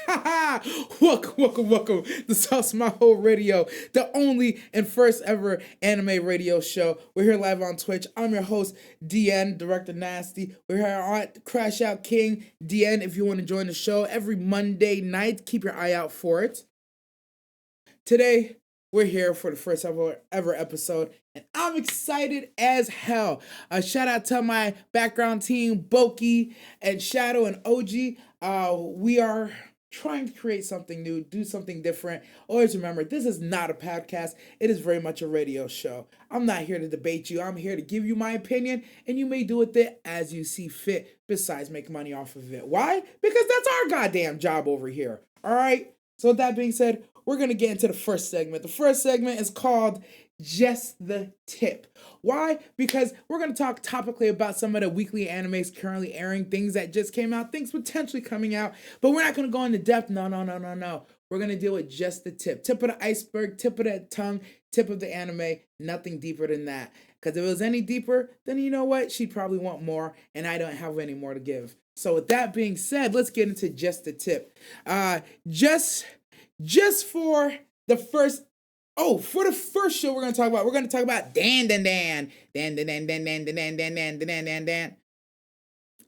Welcome. This is Maho Radio, the only and first ever anime radio show. We're here live on Twitch. I'm your host, DN, Director Nasty. We're here on Crash Out King, DN, if you want to join the show every Monday night. Keep your eye out for it. Today, we're here for the first ever episode, and I'm excited as hell. Shout out to my background team, Boki and Shadow and OG. We are trying to create something new, do something different. Always remember, this is not a podcast. It is very much a radio show. I'm not here to debate you. I'm here to give you my opinion, and you may do with it as you see fit, besides make money off of it. Why? Because that's our goddamn job over here. All right? So with that being said, we're going to get into the first segment. The first segment is called Just the Tip. Why? Because we're going to talk topically about some of the weekly animes currently airing, things that just came out, things potentially coming out, but we're not going to go into depth. No. We're going to deal with just the tip. Tip of the iceberg, tip of the tongue, tip of the anime, nothing deeper than that. Because if it was any deeper, then you know what? She'd probably want more, and I don't have any more to give. So with that being said, let's get into just the tip. Just for the first show we're going to talk about Dan.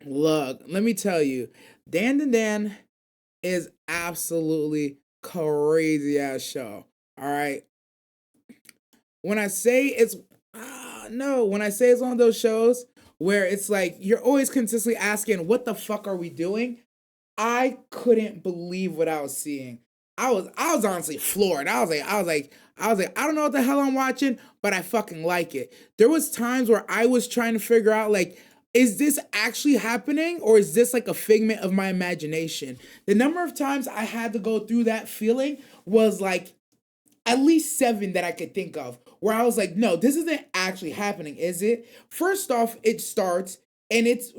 Look, let me tell you, Dan is absolutely crazy ass show. All right. When I say it's one of those shows where it's like you're always consistently asking, what the fuck are we doing? I couldn't believe what I was seeing. I was honestly floored. I was like, I don't know what the hell I'm watching, but I fucking like it. There was times where I was trying to figure out, like, is this actually happening, or is this like a figment of my imagination? The number of times I had to go through that feeling was like at least 7 that I could think of, where I was like, no, this isn't actually happening, is it? First off, it starts and it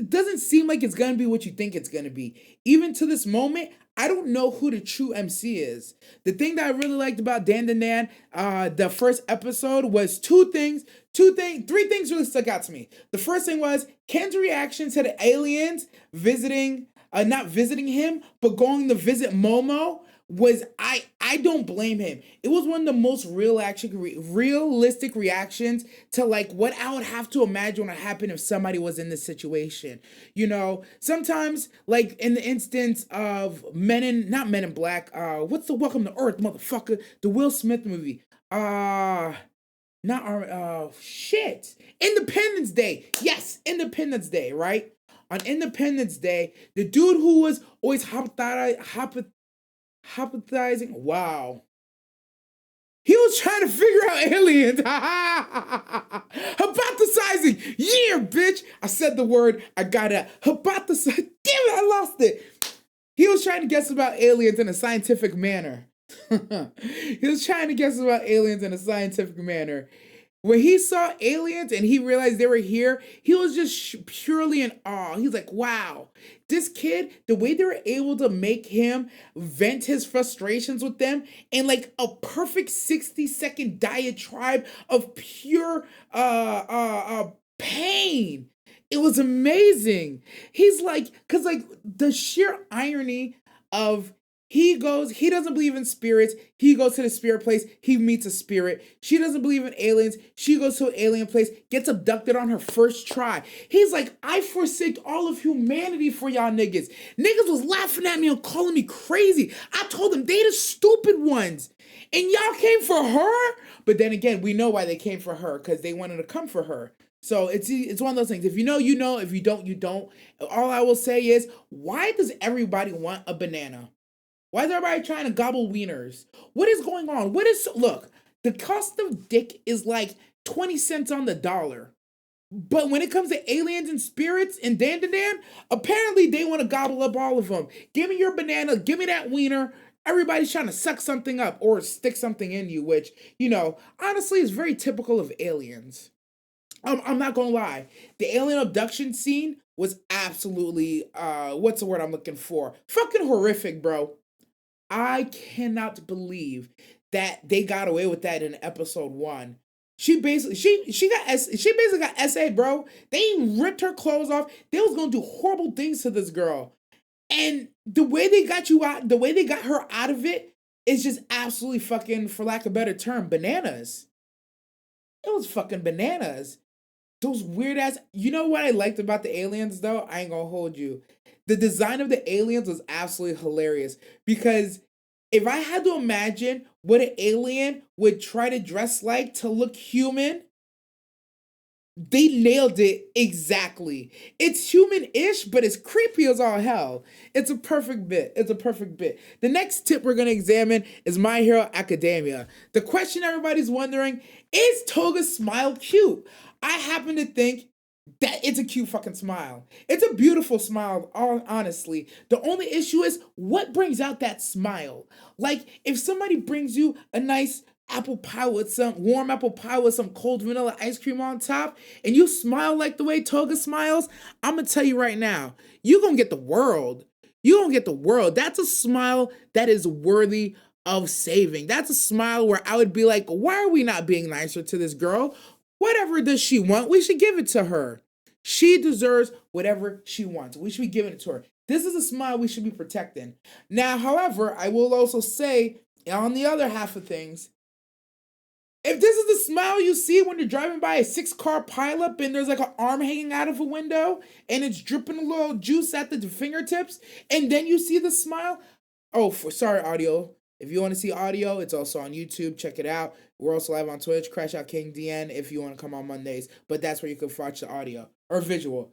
doesn't seem like it's gonna be what you think it's gonna be. Even to this moment, I don't know who the true MC is. The thing that I really liked about Dan, the first episode was three things really stuck out to me. The first thing was Ken's reaction to the aliens not visiting him, but going to visit Momo was I don't blame him. It was one of the most realistic reactions to like what I would have to imagine would happen if somebody was in this situation. You know, sometimes like in the instance of not Men in Black, what's the Welcome to Earth, motherfucker? The Will Smith movie. Shit. Independence Day. Yes, Independence Day, right? On Independence Day, the dude who was always hypothesizing. Wow. He was trying to figure out aliens. Hypothesizing. Yeah, bitch. I said the word. I got it. Hypothesize. Damn it, I lost it. He was trying to guess about aliens in a scientific manner. When he saw aliens and he realized they were here, he was just purely in awe. He's like, wow, this kid, the way they were able to make him vent his frustrations with them in like a perfect 60-second diatribe of pure pain. It was amazing. He's like, because like the sheer irony of he doesn't believe in spirits. He goes to the spirit place. He meets a spirit. She doesn't believe in aliens. She goes to an alien place, gets abducted on her first try. He's like, I forsake all of humanity for y'all niggas. Niggas was laughing at me and calling me crazy. I told them they the stupid ones. And y'all came for her? But then again, we know why they came for her, because they wanted to come for her. So it's one of those things. If you know, you know. If you don't, you don't. All I will say is, why does everybody want a banana? Why is everybody trying to gobble wieners? What is going on? Look, the cost of dick is like 20 cents on the dollar. But when it comes to aliens and spirits and Dan, apparently they want to gobble up all of them. Give me your banana, give me that wiener. Everybody's trying to suck something up or stick something in you, which, you know, honestly is very typical of aliens. I'm not gonna lie. The alien abduction scene was absolutely, what's the word I'm looking for? Fucking horrific, bro. I cannot believe that they got away with that in episode 1. She basically got SA, bro. They ripped her clothes off. They was gonna do horrible things to this girl. And the way they got you out, the way they got her out of it is just absolutely fucking, for lack of a better term, bananas. It was fucking bananas. Those weird ass. You know what I liked about the aliens though? I ain't gonna hold you. The design of the aliens was absolutely hilarious because if I had to imagine what an alien would try to dress like to look human, they nailed it exactly. It's human-ish, but it's creepy as all hell. It's a perfect bit. It's a perfect bit. The next tip we're gonna examine is My Hero Academia. The question everybody's wondering, is Toga's smile cute? I happen to think that it's a cute fucking smile. It's a beautiful smile, honestly. The only issue is what brings out that smile. Like, if somebody brings you a nice apple pie with some warm apple pie with some cold vanilla ice cream on top, and you smile like the way Toga smiles, I'm gonna tell you right now, you gonna get the world. You gonna get the world. That's a smile that is worthy of saving. That's a smile where I would be like, why are we not being nicer to this girl? Whatever does she want, we should give it to her. She deserves whatever she wants. We should be giving it to her. This is a smile we should be protecting. Now, however, I will also say, on the other half of things, if this is the smile you see when you're driving by a 6-car pileup and there's like an arm hanging out of a window and it's dripping a little juice at the fingertips, and then you see the smile, oh, sorry, audio. If you want to see audio, it's also on YouTube. Check it out. We're also live on Twitch. Crash Out King DN if you want to come on Mondays. But that's where you can watch the audio or visual.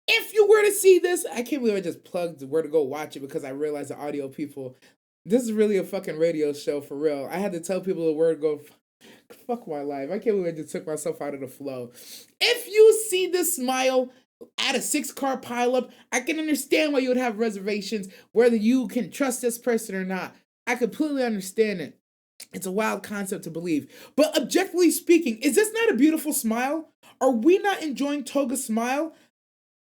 If you were to see this, I can't believe I just plugged where to go watch it because I realized the audio people, this is really a fucking radio show for real. I had to tell people the word go. Fuck my life. I can't believe I just took myself out of the flow. If you see this smile at a 6-car pileup, I can understand why you would have reservations whether you can trust this person or not. I completely understand it. It's a wild concept to believe. But objectively speaking, is this not a beautiful smile? Are we not enjoying Toga's smile?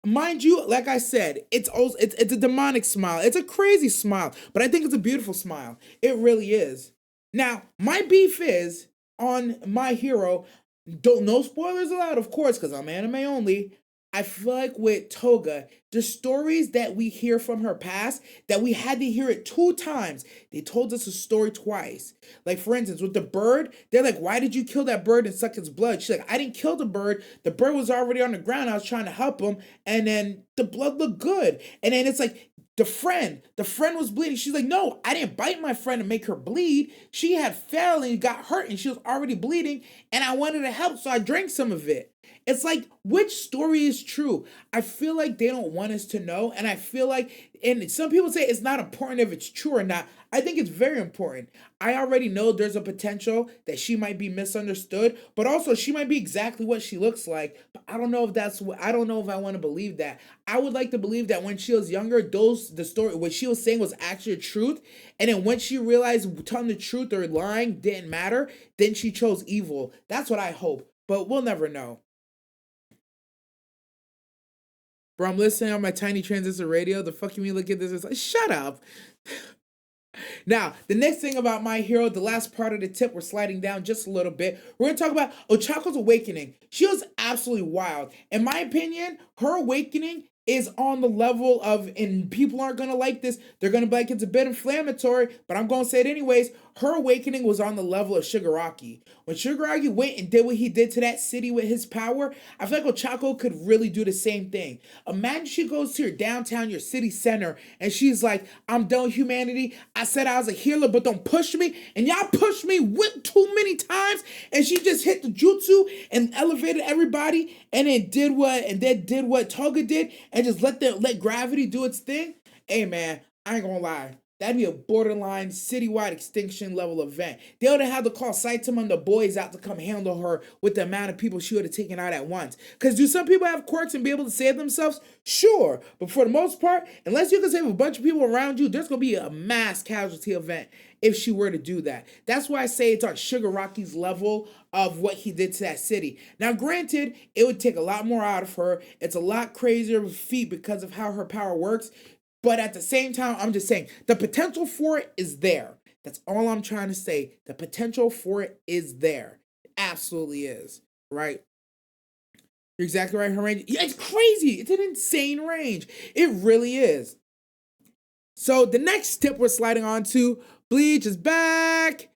Mind you, like I said, it's a demonic smile. It's a crazy smile, but I think it's a beautiful smile. It really is. Now, my beef is on My Hero. Don't no spoilers allowed, of course, because I'm anime only. I feel like with Toga, the stories that we hear from her past, that we had to hear it 2 times. They told us a story twice. Like, for instance, with the bird, they're like, why did you kill that bird and suck its blood? She's like, I didn't kill the bird. The bird was already on the ground. I was trying to help him. And then the blood looked good. And then it's like, the friend was bleeding. She's like, no, I didn't bite my friend and make her bleed. She had fell and got hurt and she was already bleeding. And I wanted to help, so I drank some of it. It's like, which story is true? I feel like they don't want us to know. And I feel like, and some people say it's not important if it's true or not. I think it's very important. I already know there's a potential that she might be misunderstood, but also she might be exactly what she looks like. But I don't know if that's what, I don't know if I want to believe that. I would like to believe that when she was younger, the story, what she was saying was actually truth. And then when she realized telling the truth or lying didn't matter, then she chose evil. That's what I hope, but we'll never know. Bro, I'm listening on my tiny transistor radio. The fuck you mean look at this? It's like, shut up. Now, the next thing about My Hero, the last part of the tip, we're sliding down just a little bit. We're going to talk about Ochako's awakening. She was absolutely wild. In my opinion, her awakening is on the level of, and people aren't going to like this, they're going to be like, it's a bit inflammatory, but I'm going to say it anyways. Her awakening was on the level of Shigaraki. When Shigaraki went and did what he did to that city with his power, I feel like Ochako could really do the same thing. Imagine she goes to your downtown, your city center, and she's like, I'm done with humanity. I said I was a healer, but don't push me. And y'all pushed me with too many times. And she just hit the jutsu and elevated everybody and then did what Toga did and just let gravity do its thing. Hey man, I ain't gonna lie. That'd be a borderline citywide extinction level event. They would have had to call Saitama and the boys out to come handle her with the amount of people she would have taken out at once. Because do some people have quirks and be able to save themselves? Sure. But for the most part, unless you can save a bunch of people around you, there's going to be a mass casualty event if she were to do that. That's why I say it's on Shigaraki's level of what he did to that city. Now, granted, it would take a lot more out of her. It's a lot crazier of a feat because of how her power works. But at the same time, I'm just saying the potential for it is there. That's all I'm trying to say. The potential for it is there. It absolutely is. Right? You're exactly right. Her range, yeah, it's crazy. It's an insane range. It really is. So the next tip we're sliding on to, Bleach is back.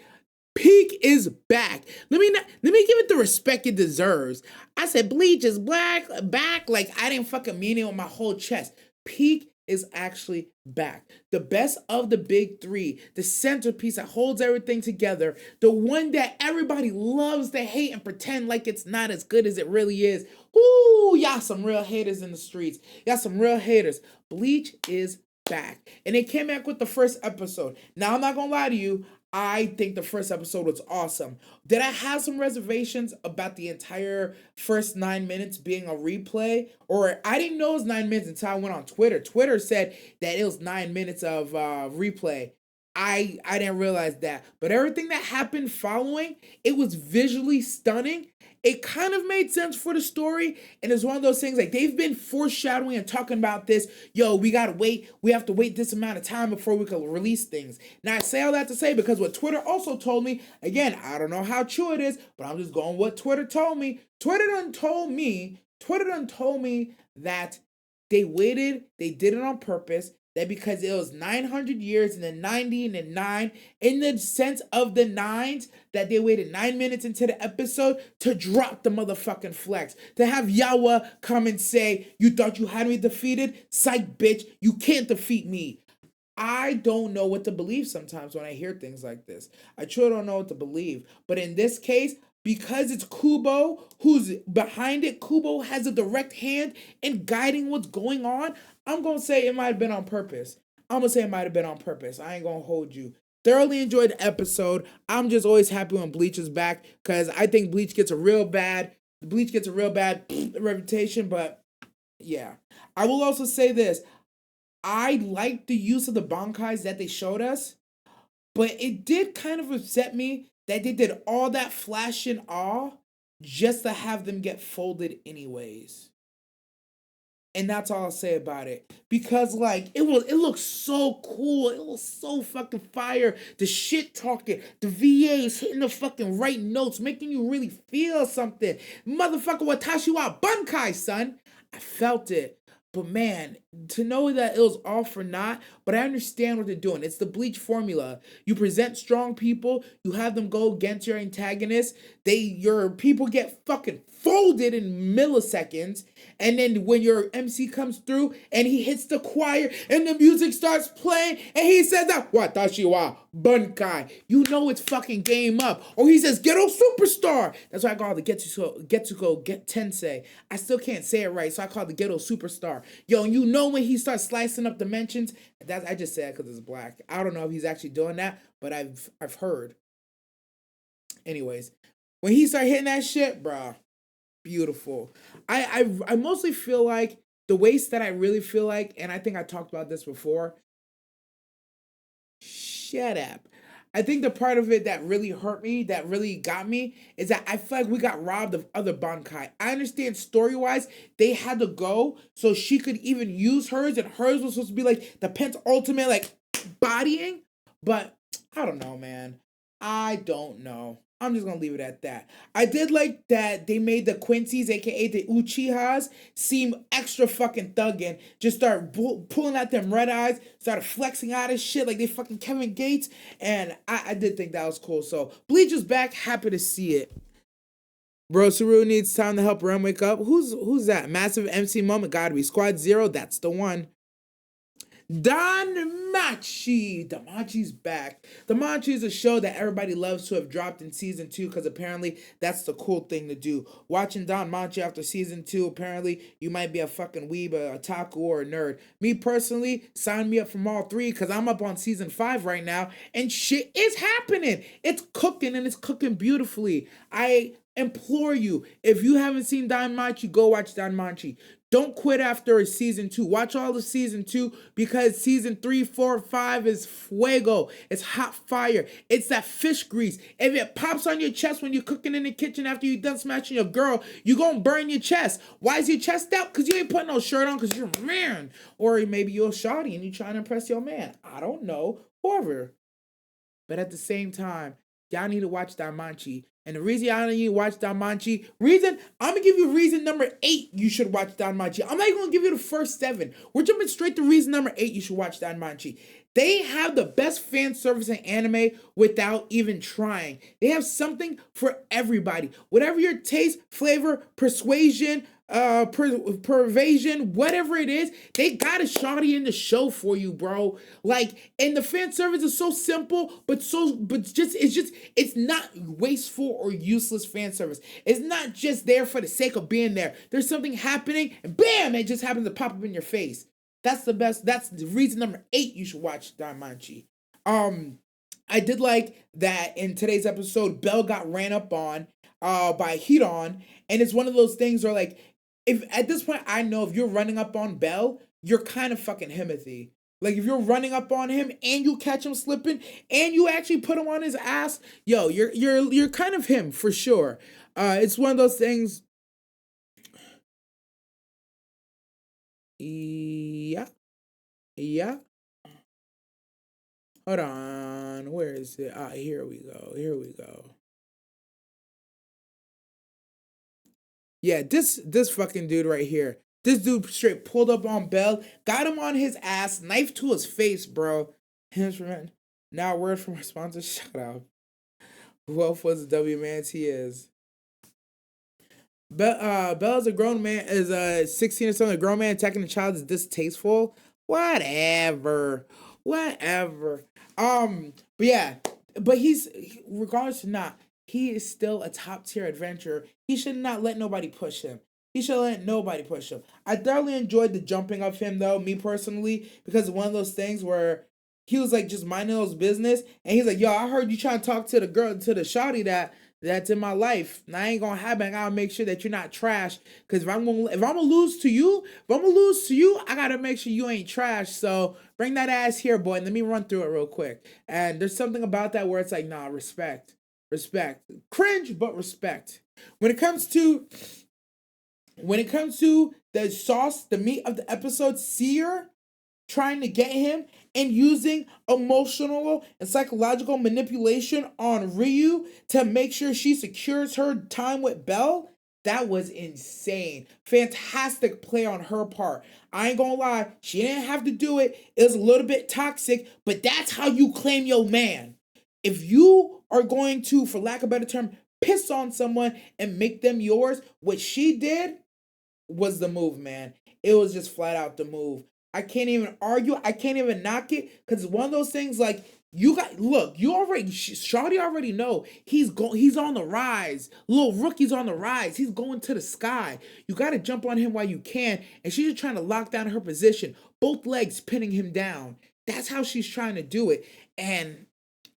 Peak is back. Let me give it the respect it deserves. I said Bleach is back. Like I didn't fucking mean it with my whole chest. Peak is actually back. The best of the big three, the centerpiece that holds everything together, the one that everybody loves to hate and pretend like it's not as good as it really is. Ooh, y'all some real haters in the streets. Y'all some real haters. Bleach is back. And they came back with the first episode. Now I'm not gonna lie to you. I think the first episode was awesome. Did I have some reservations about the entire first 9 minutes being a replay? Or I didn't know it was 9 minutes until I went on Twitter. Twitter said that it was 9 minutes of replay. I didn't realize that. But everything that happened following, it was visually stunning. It kind of made sense for the story, and it's one of those things like they've been foreshadowing and talking about this. Yo, we gotta wait. We have to wait this amount of time before we can release things. Now I say all that to say because what Twitter also told me. Again, I don't know how true it is, but I'm just going what Twitter told me. Twitter done told me that they waited. They did it on purpose. That because it was 900 years and then 90 and then 9, in the sense of the nines, that they waited 9 minutes into the episode to drop the motherfucking flex. To have Yawa come and say, you thought you had me defeated? Psych, bitch, you can't defeat me. I don't know what to believe sometimes when I hear things like this. I truly don't know what to believe. But in this case, because it's Kubo who's behind it, Kubo has a direct hand in guiding what's going on. I'm going to say it might have been on purpose. I'm going to say it might have been on purpose. I ain't going to hold you. Thoroughly enjoyed the episode. I'm just always happy when Bleach is back because I think Bleach gets a real bad reputation. But yeah, I will also say this. I like the use of the bankais that they showed us, but it did kind of upset me that they did all that flash and awe just to have them get folded anyways. And that's all I'll say about it. Because like it looked so cool. It was so fucking fire. The shit talking, the VAs hitting the fucking right notes, making you really feel something. Motherfucker Watashi wa Bankai, son. I felt it. But man, to know that it was all for naught, but I understand what they're doing. It's the Bleach formula. You present strong people, you have them go against your antagonists. Your people get fucking folded in milliseconds. And then when your MC comes through and he hits the choir and the music starts playing and he says that Watashi wa Bunkai, you know it's fucking game up. Or he says Ghetto Superstar. That's why I call it the Getsuko Get Tensei. I still can't say it right, so I call it the Ghetto Superstar. Yo, and you know when he starts slicing up dimensions, I just said because it's black. I don't know if he's actually doing that, but I've heard. Anyways, when he started hitting that shit, bruh, beautiful. I mostly feel like the waste that I really feel like, and I think I talked about this before. Shut up. I think the part of it that really hurt me, that really got me, is that I feel like we got robbed of other Bankai. I understand story-wise, they had to go so she could even use hers, and hers was supposed to be like the penultimate, like, bodying. But I don't know, man. I don't know. I'm just gonna leave it at that. I did like that they made the Quincy's, aka the Uchihas, seem extra fucking thuggin'. Just start pulling out them red eyes, started flexing out of shit like they fucking Kevin Gates, and I did think that was cool. So Bleach is back, happy to see it. Bro, Saru needs time to help Ren wake up. Who's that? Massive MC moment, gotta be Squad Zero. That's the one. Danmachi. Danmachi's back. Danmachi is a show that everybody loves to have dropped in season 2 because apparently that's the cool thing to do. Watching Danmachi after season 2, apparently you might be a fucking weeb, a otaku, or a nerd. Me personally, sign me up from all 3 because I'm up on season 5 right now and shit is happening. It's cooking and it's cooking beautifully. I implore you, if you haven't seen Danmachi, go watch Danmachi. Don't quit after season 2. Watch all of season 2 because season 3, 4, 5 is fuego. It's hot fire. It's that fish grease. If it pops on your chest when you're cooking in the kitchen after you're done smashing your girl, you're going to burn your chest. Why is your chest out? Because you ain't putting no shirt on because you're a man. Or maybe you're a shawty and you're trying to impress your man. I don't know. Whoever. But at the same time, y'all need to watch Danmachi And the reason I don't you watch Danmachi, I'm gonna give you reason number 8 you should watch Danmachi. I'm not even gonna give you the first 7. We're jumping straight to reason number 8 you should watch Danmachi. They have the best fan service in anime without even trying. They have something for everybody. Whatever your taste, flavor, persuasion, pervasion, whatever it is, they got a shawty in the show for you, bro. Like, and the fan service is so simple, but it's not wasteful or useless fan service. It's not just there for the sake of being there. There's something happening, and bam, it just happens to pop up in your face. That's the best. That's the reason number 8 you should watch Danmachi. I did like that in today's episode, Belle got ran up on by Hiron, and it's one of those things where, like, if at this point I know if you're running up on Belle, you're kind of fucking Himothy. Like, if you're running up on him and you catch him slipping and you actually put him on his ass, yo, you're kind of him for sure. It's one of those things. Yeah, yeah. Hold on. Where is it? Here we go. Here we go. Yeah, this fucking dude right here. This dude straight pulled up on Bell, got him on his ass, knife to his face, bro. Henchman. Now, word from our sponsor. Shut up. Who else was the W man he is? Bella's a grown man, is 16 or something. A grown man attacking a child is distasteful. Whatever. Whatever. But yeah, but regardless or not, he is still a top tier adventurer. He should not let nobody push him. He should let nobody push him. I thoroughly enjoyed the jumping of him though, me personally, because it's one of those things where he was like just minding his business, and he's like, "Yo, I heard you trying to talk to the girl, to the shawty that's in my life. And I ain't gonna happen. I gotta make sure that you're not trash. Cause if I'm gonna lose to you, I gotta make sure you ain't trash. So bring that ass here, boy, and let me run through it real quick." And there's something about that where it's like, nah, respect. Respect. Cringe, but respect. When it comes to the sauce, the meat of the episode, Seer trying to get him and using emotional and psychological manipulation on Ryu to make sure she secures her time with Belle. That was insane. Fantastic play on her part. I ain't gonna lie, she didn't have to do it. It was a little bit toxic, but that's how you claim your man. If you are going to, for lack of a better term, piss on someone and make them yours, what she did was the move, man. It was just flat out the move. I can't even argue. I can't even knock it because it's one of those things like Shawty already know he's on the rise. Little rookie's on the rise. He's going to the sky. You got to jump on him while you can. And she's just trying to lock down her position. Both legs pinning him down. That's how she's trying to do it. And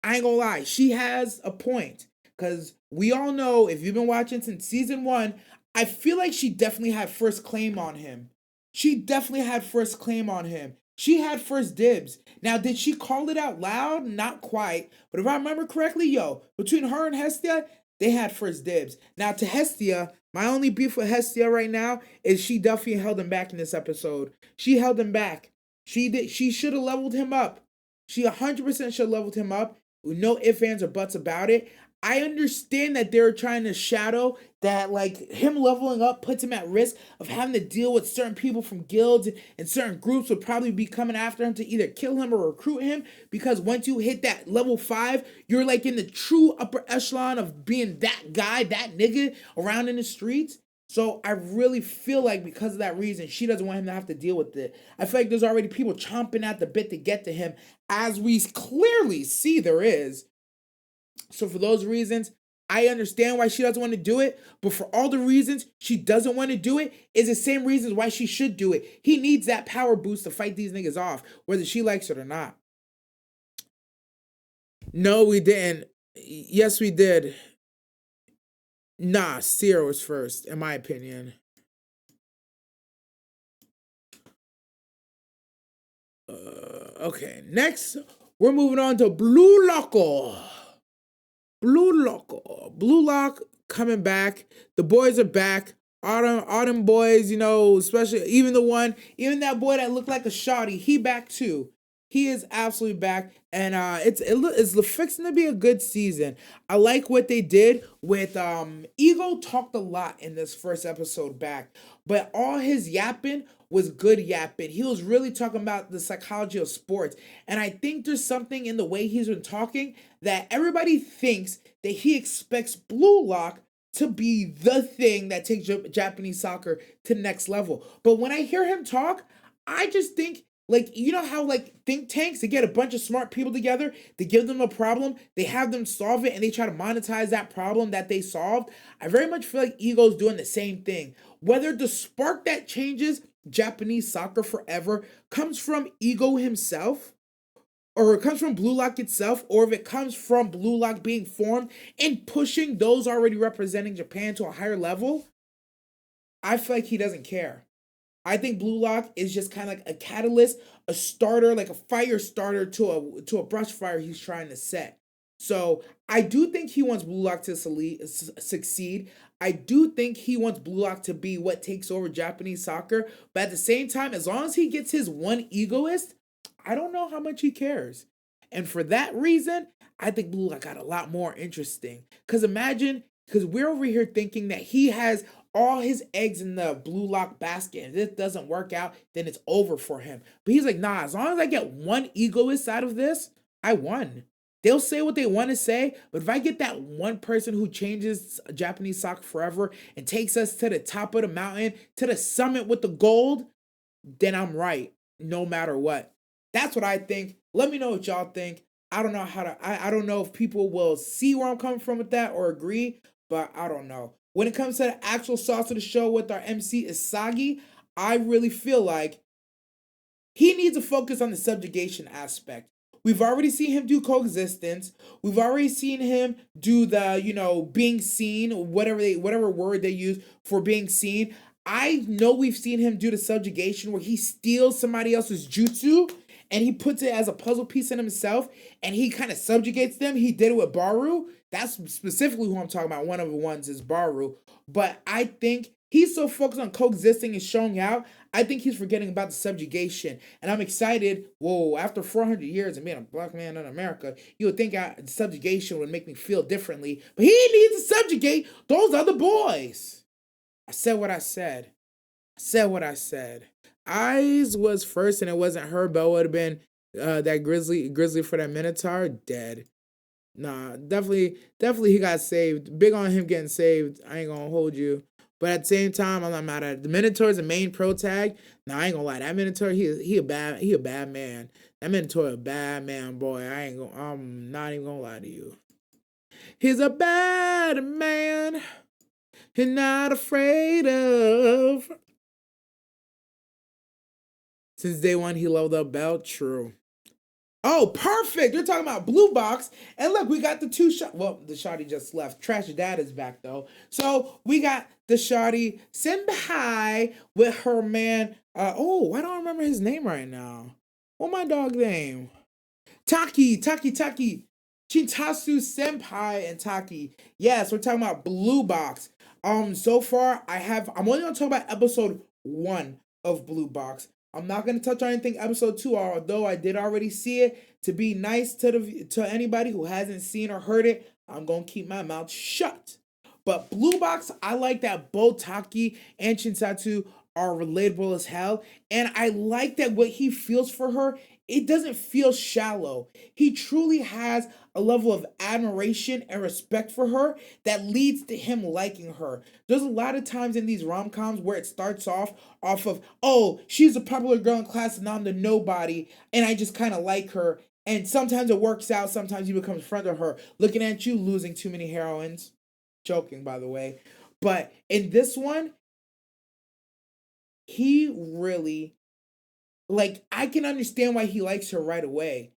I ain't gonna lie, she has a point. Because we all know, if you've been watching since season 1, I feel like she definitely had first claim on him. She definitely had first claim on him. She had first dibs. Now, did she call it out loud? Not quite. But if I remember correctly, between her and Hestia, they had first dibs. Now, to Hestia, my only beef with Hestia right now is she definitely held him back in this episode. She held him back. She should have leveled him up. She 100% should have leveled him up. No ifs, ands, or buts about it. I understand that they're trying to shadow that, like, him leveling up puts him at risk of having to deal with certain people from guilds, and certain groups would probably be coming after him to either kill him or recruit him, because once you hit that level 5, you're like in the true upper echelon of being that guy, that nigga around in the streets. So I really feel like because of that reason, she doesn't want him to have to deal with it. I feel like there's already people chomping at the bit to get to him, as we clearly see there is. So for those reasons, I understand why she doesn't want to do it, but for all the reasons she doesn't want to do it is the same reasons why she should do it. He needs that power boost to fight these niggas off, whether she likes it or not. No, we didn't. Yes, we did. Nah, Seer was first, in my opinion. Okay, next, we're moving on to Blue Loco. Blue Lock coming back. The boys are back. Autumn boys, especially even that boy that looked like a shawty, he back too. He is absolutely back, and it's fixing to be a good season. I like what they did with Ego talked a lot in this first episode back, but all his yapping was good yapping. He was really talking about the psychology of sports, and I think there's something in the way he's been talking that everybody thinks that he expects Blue Lock to be the thing that takes Japanese soccer to the next level. But when I hear him talk, I just think like you know how like think tanks they get a bunch of smart people together, they give them a problem, they have them solve it, and they try to monetize that problem that they solved. I very much feel like Ego's doing the same thing. Whether the spark that changes Japanese soccer forever comes from Ego himself, or it comes from Blue Lock itself, or if it comes from Blue Lock being formed and pushing those already representing Japan to a higher level, I feel like he doesn't care. I think Blue Lock is just kind of like a catalyst, a starter, like a fire starter to a brush fire he's trying to set. So I do think he wants Blue Lock to succeed. I do think he wants Blue Lock to be what takes over Japanese soccer. But at the same time, as long as he gets his one egoist, I don't know how much he cares. And for that reason, I think Blue Lock got a lot more interesting. Because imagine, because we're over here thinking that he has all his eggs in the Blue Lock basket. And if this doesn't work out, then it's over for him. But he's like, nah, as long as I get one egoist out of this, I won. They'll say what they want to say, but if I get that one person who changes Japanese soccer forever and takes us to the top of the mountain, to the summit with the gold, then I'm right, no matter what. That's what I think. Let me know what y'all think. I don't know how to, I don't know if people will see where I'm coming from with that or agree, but I don't know. When it comes to the actual sauce of the show with our MC Isagi, I really feel like he needs to focus on the subjugation aspect. We've already seen him do coexistence. We've already seen him do the, being seen, whatever word they use for being seen. I know we've seen him do the subjugation where he steals somebody else's jutsu and he puts it as a puzzle piece in himself and he kind of subjugates them. He did it with Baru. That's specifically who I'm talking about. One of the ones is Baru. But I think he's so focused on coexisting and showing out, I think he's forgetting about the subjugation. And I'm excited. Whoa, after 400 years of being a black man in America, you would think subjugation would make me feel differently. But he needs to subjugate those other boys. I said what I said. I said what I said. Eyes was first and it wasn't her, but it would have been that grizzly for that Minotaur, dead. Nah, definitely he got saved. Big on him getting saved. I ain't gonna hold you. But at the same time, I'm not mad at it. The Minotaur is the main pro tag. Nah, I ain't gonna lie. That Minotaur, he a bad man. That Minotaur a bad man, boy. I'm not even gonna lie to you. He's a bad man. He's not afraid of. Since day one, he leveled up belt. True. Oh, perfect. You're talking about Blue Box. And look, we got the two shot. Well, the shotty just left. Trash Dad is back, though. So we got the shotty Senpai with her man. I don't remember his name right now. What my dog name? Taki. Chintasu Senpai and Taki. Yes, we're talking about Blue Box. So far I'm only gonna talk about episode 1 of Blue Box. I'm not gonna touch on anything episode 2, although I did already see it. To be nice to anybody who hasn't seen or heard it, I'm gonna keep my mouth shut. But Blue Box, I like that both Taki and Shinsatsu are relatable as hell. And I like that what he feels for her, it doesn't feel shallow. He truly has a level of admiration and respect for her that leads to him liking her. There's a lot of times in these rom-coms where it starts off of, oh, she's a popular girl in class and I'm the nobody, and I just kind of like her. And sometimes it works out, sometimes you become friends with her. Looking at you losing too many heroines. Joking, by the way. But in this one, he really, like, I can understand why he likes her right away.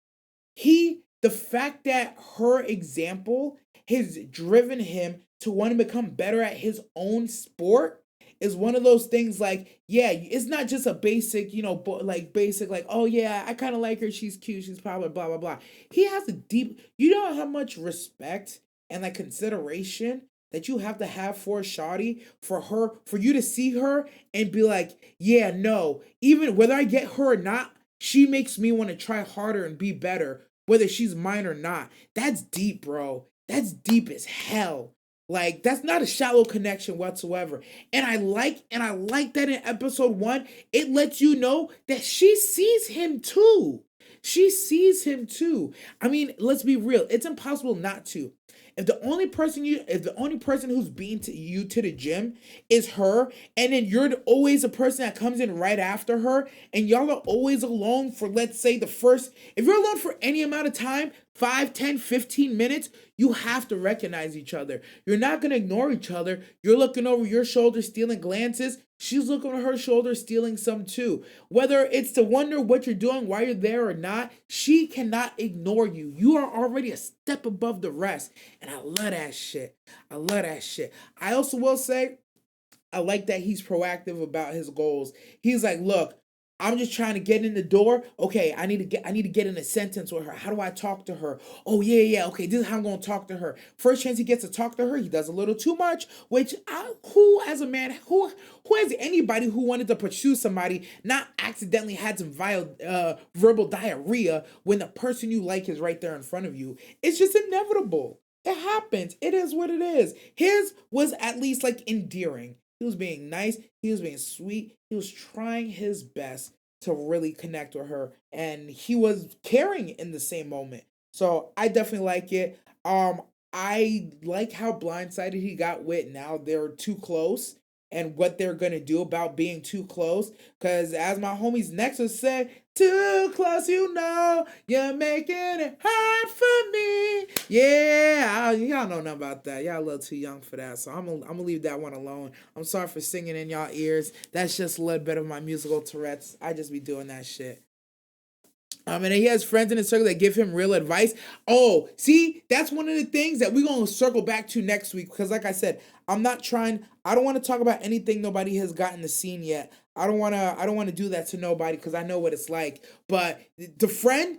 The fact that her example has driven him to want to become better at his own sport is one of those things like, yeah, it's not just a basic, like, oh yeah, I kind of like her, she's cute, she's probably blah, blah, blah. He has a deep, you know how much respect and like consideration that you have to have for Shawty, for you to see her and be like, yeah, no, even whether I get her or not, She makes me want to try harder and be better, whether she's mine or not. That's deep, bro. That's deep as hell. Like that's not a shallow connection whatsoever. And I like that in episode 1, it lets you know that she sees him too. She sees him too. I mean, let's be real. It's impossible not to. If the only person who's been to you to the gym is her, and then you're always the person that comes in right after her, and y'all are always alone for, let's say, the first, if you're alone for any amount of time, 5, 10, 15 minutes, you have to recognize each other. You're not going to ignore each other. You're looking over your shoulder, stealing glances. She's looking over her shoulder, stealing some too. Whether it's to wonder what you're doing, why you're there or not, she cannot ignore you. You are already a step above the rest. And I love that shit. I love that shit. I also will say, I like that he's proactive about his goals. He's like, look, I'm just trying to get in the door. Okay, I need to get in a sentence with her. How do I talk to her? Oh yeah. Okay, this is how I'm gonna talk to her. First chance he gets to talk to her, he does a little too much. Who as a man, who has anybody who wanted to pursue somebody not accidentally had some vile verbal diarrhea when the person you like is right there in front of you? It's just inevitable. It happens. It is what it is. His was at least like endearing. He was being nice. He was being sweet. He was trying his best to really connect with her, and he was caring in the same moment. So I definitely like it. I like how blindsided he got with now they're too close and what they're gonna do about being too close. Cause as my homies Nexus said, too close, you're making it hard for me. Yeah, y'all know nothing about that. Y'all a little too young for that, so I'm gonna leave that one alone. I'm sorry for singing in y'all ears. That's just a little bit of my musical Tourette's. I just be doing that shit. And he has friends in his circle that give him real advice. Oh, see, that's one of the things that we're gonna circle back to next week because, like I said, I don't want to talk about anything nobody has gotten the scene yet. I don't want to do that to nobody because I know what it's like. But the friend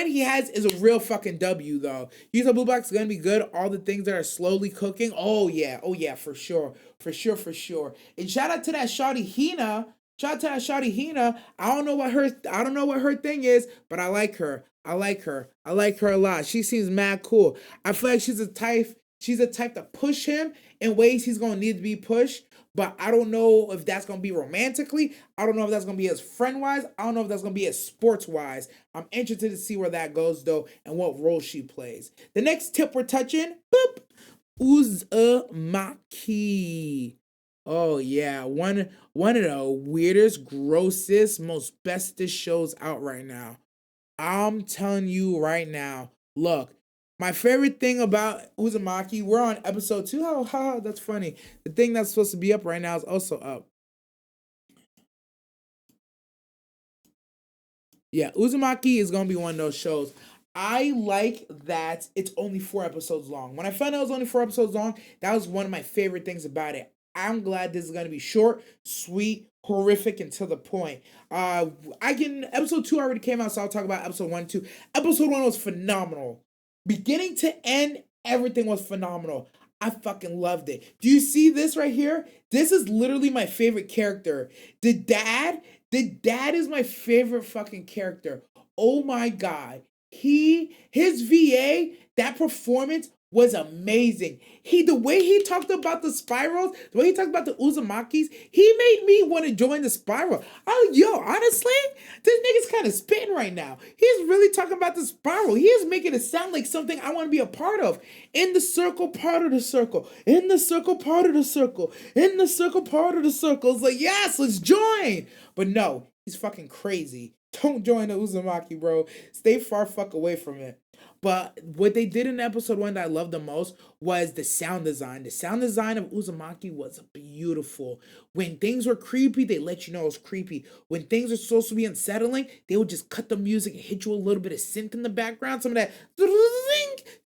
he has is a real fucking W though. He's a blue box is gonna be good. All the things that are slowly cooking. Oh yeah, for sure, for sure. And shout out to that shawty Hina. Shout out to that shawty Hina. I don't know what her thing is, but I like her. I like her. I like her a lot. She seems mad cool. I feel like she's a type to push him in ways he's gonna need to be pushed. But I don't know if that's gonna be romantically. I don't know if that's gonna be as friend wise. I don't know if that's gonna be as sports wise. I'm interested to see where that goes though and what role she plays. The next tip we're touching, boop, uzamaki. Oh yeah, one of the weirdest, grossest, most bestest shows out right now. I'm telling you right now. Look, my favorite thing about Uzumaki, we're on episode 2. That's funny. The thing that's supposed to be up right now is also up. Yeah, Uzumaki is gonna be one of those shows. I like that it's only 4 episodes long. When I found out it was only 4 episodes long, that was one of my favorite things about it. I'm glad this is gonna be short, sweet, horrific, and to the point. I can episode 2 already came out, so I'll talk about episode 1 too. Episode 1 was phenomenal. Beginning to end, everything was phenomenal. I fucking loved it. Do you see this right here? This is literally my favorite character. The dad, the dad is my favorite fucking character. Oh my god. His VA, that performance was amazing. The way he talked about the spirals, the way he talked about the Uzamakis, he made me want to join the spiral. Oh, yo, honestly, this nigga's kind of spitting right now. He's really talking about the spiral. He is making it sound like something I want to be a part of. In the circle, part of the circle. In the circle, part of the circle. In the circle, part of the circle. It's like, yes, let's join. But no, he's fucking crazy. Don't join the Uzumaki, bro. Stay far fuck away from it. But what they did in episode 1 that I loved the most was the sound design. The sound design of Uzumaki was beautiful. When things were creepy, they let you know it was creepy. When things are supposed to be unsettling, they would just cut the music and hit you a little bit of synth in the background. Some of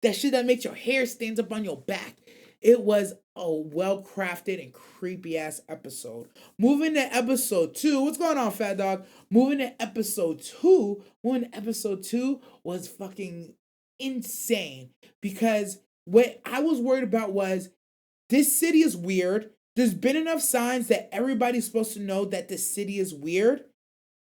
that shit that makes your hair stand up on your back. It was a well crafted and creepy ass episode. Moving to episode 2. What's going on, fat dog? Moving to episode 2. Moving to episode 2 was fucking insane because what I was worried about was this city is weird. There's been enough signs that everybody's supposed to know that this city is weird.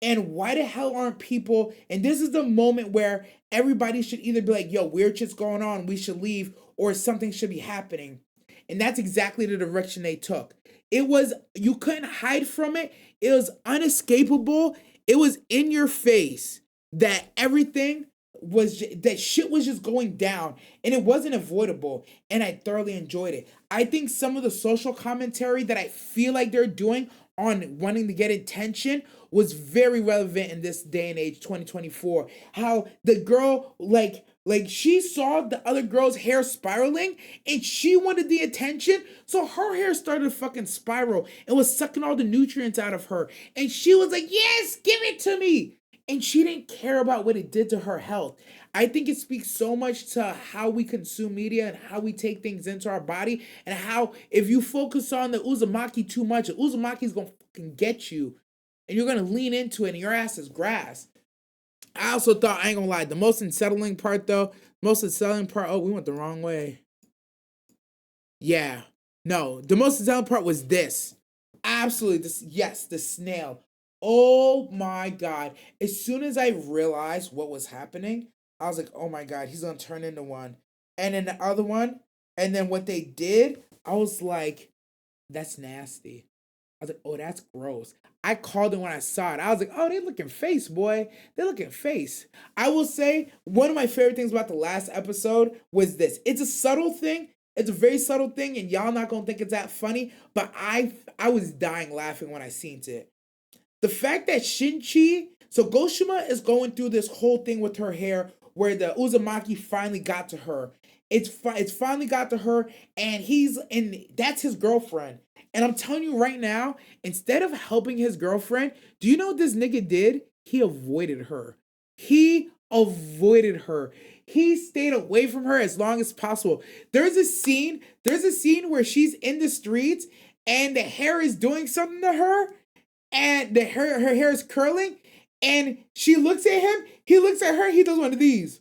And why the hell aren't people? And this is the moment where everybody should either be like, yo, weird shit's going on, we should leave, or something should be happening. And that's exactly the direction they took. It was, you couldn't hide from it. It was unescapable. It was in your face that everything was, that shit was just going down, and it wasn't avoidable. And I thoroughly enjoyed it. I think some of the social commentary that I feel like they're doing on wanting to get attention was very relevant in this day and age, 2024. How the girl, like she saw the other girl's hair spiraling and she wanted the attention, so her hair started to fucking spiral and was sucking all the nutrients out of her, and she was like, yes, give it to me. And she didn't care about what it did to her health. I think it speaks so much to how we consume media and how we take things into our body, and how if you focus on the uzamaki too much, the uzumaki is gonna fucking get you, and you're gonna lean into it, and your ass is grass. I also thought, I ain't gonna lie, the most unsettling part though, oh, we went the wrong way. Yeah. No, the most unsettling part was this. Absolutely, this, yes, the snail. Oh my god. As soon as I realized what was happening, I was like, oh my god, he's gonna turn into one. And then the other one, and then what they did, I was like, that's nasty. I was like, oh, that's gross. I called it when I saw it. I was like, oh, they looking face, boy. They looking face. I will say, one of my favorite things about the last episode was this. It's a subtle thing. It's a very subtle thing, and y'all not gonna think it's that funny, but I was dying laughing when I seen it. The fact that Shinchi, so Goshima is going through this whole thing with her hair where the Uzumaki finally got to her. It's finally got to her, and that's his girlfriend. And I'm telling you right now, instead of helping his girlfriend, do you know what this nigga did? He avoided her. He avoided her. He stayed away from her as long as possible. There's a scene where she's in the streets and the hair is doing something to her, and her hair is curling, and she looks at him, he looks at her, he does one of these.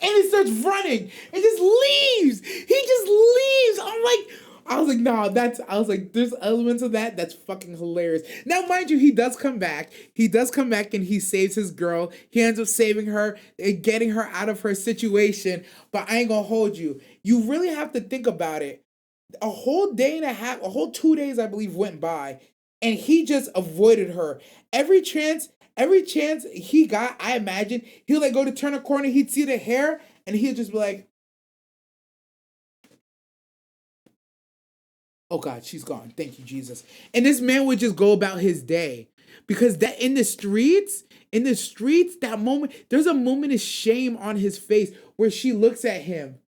And he starts running and just leaves. He just leaves. I was like, there's elements of that's fucking hilarious. Now, mind you, he does come back. He does come back and he saves his girl. He ends up saving her and getting her out of her situation. But I ain't gonna hold you. You really have to think about it. A whole day and a half, a whole 2 days, I believe, went by, and he just avoided her. Every chance he got, I imagine, he'll like go to turn a corner, he'd see the hair, and he'd just be like, oh God, she's gone. Thank you, Jesus. And this man would just go about his day. Because that in the streets, that moment, there's a moment of shame on his face where she looks at him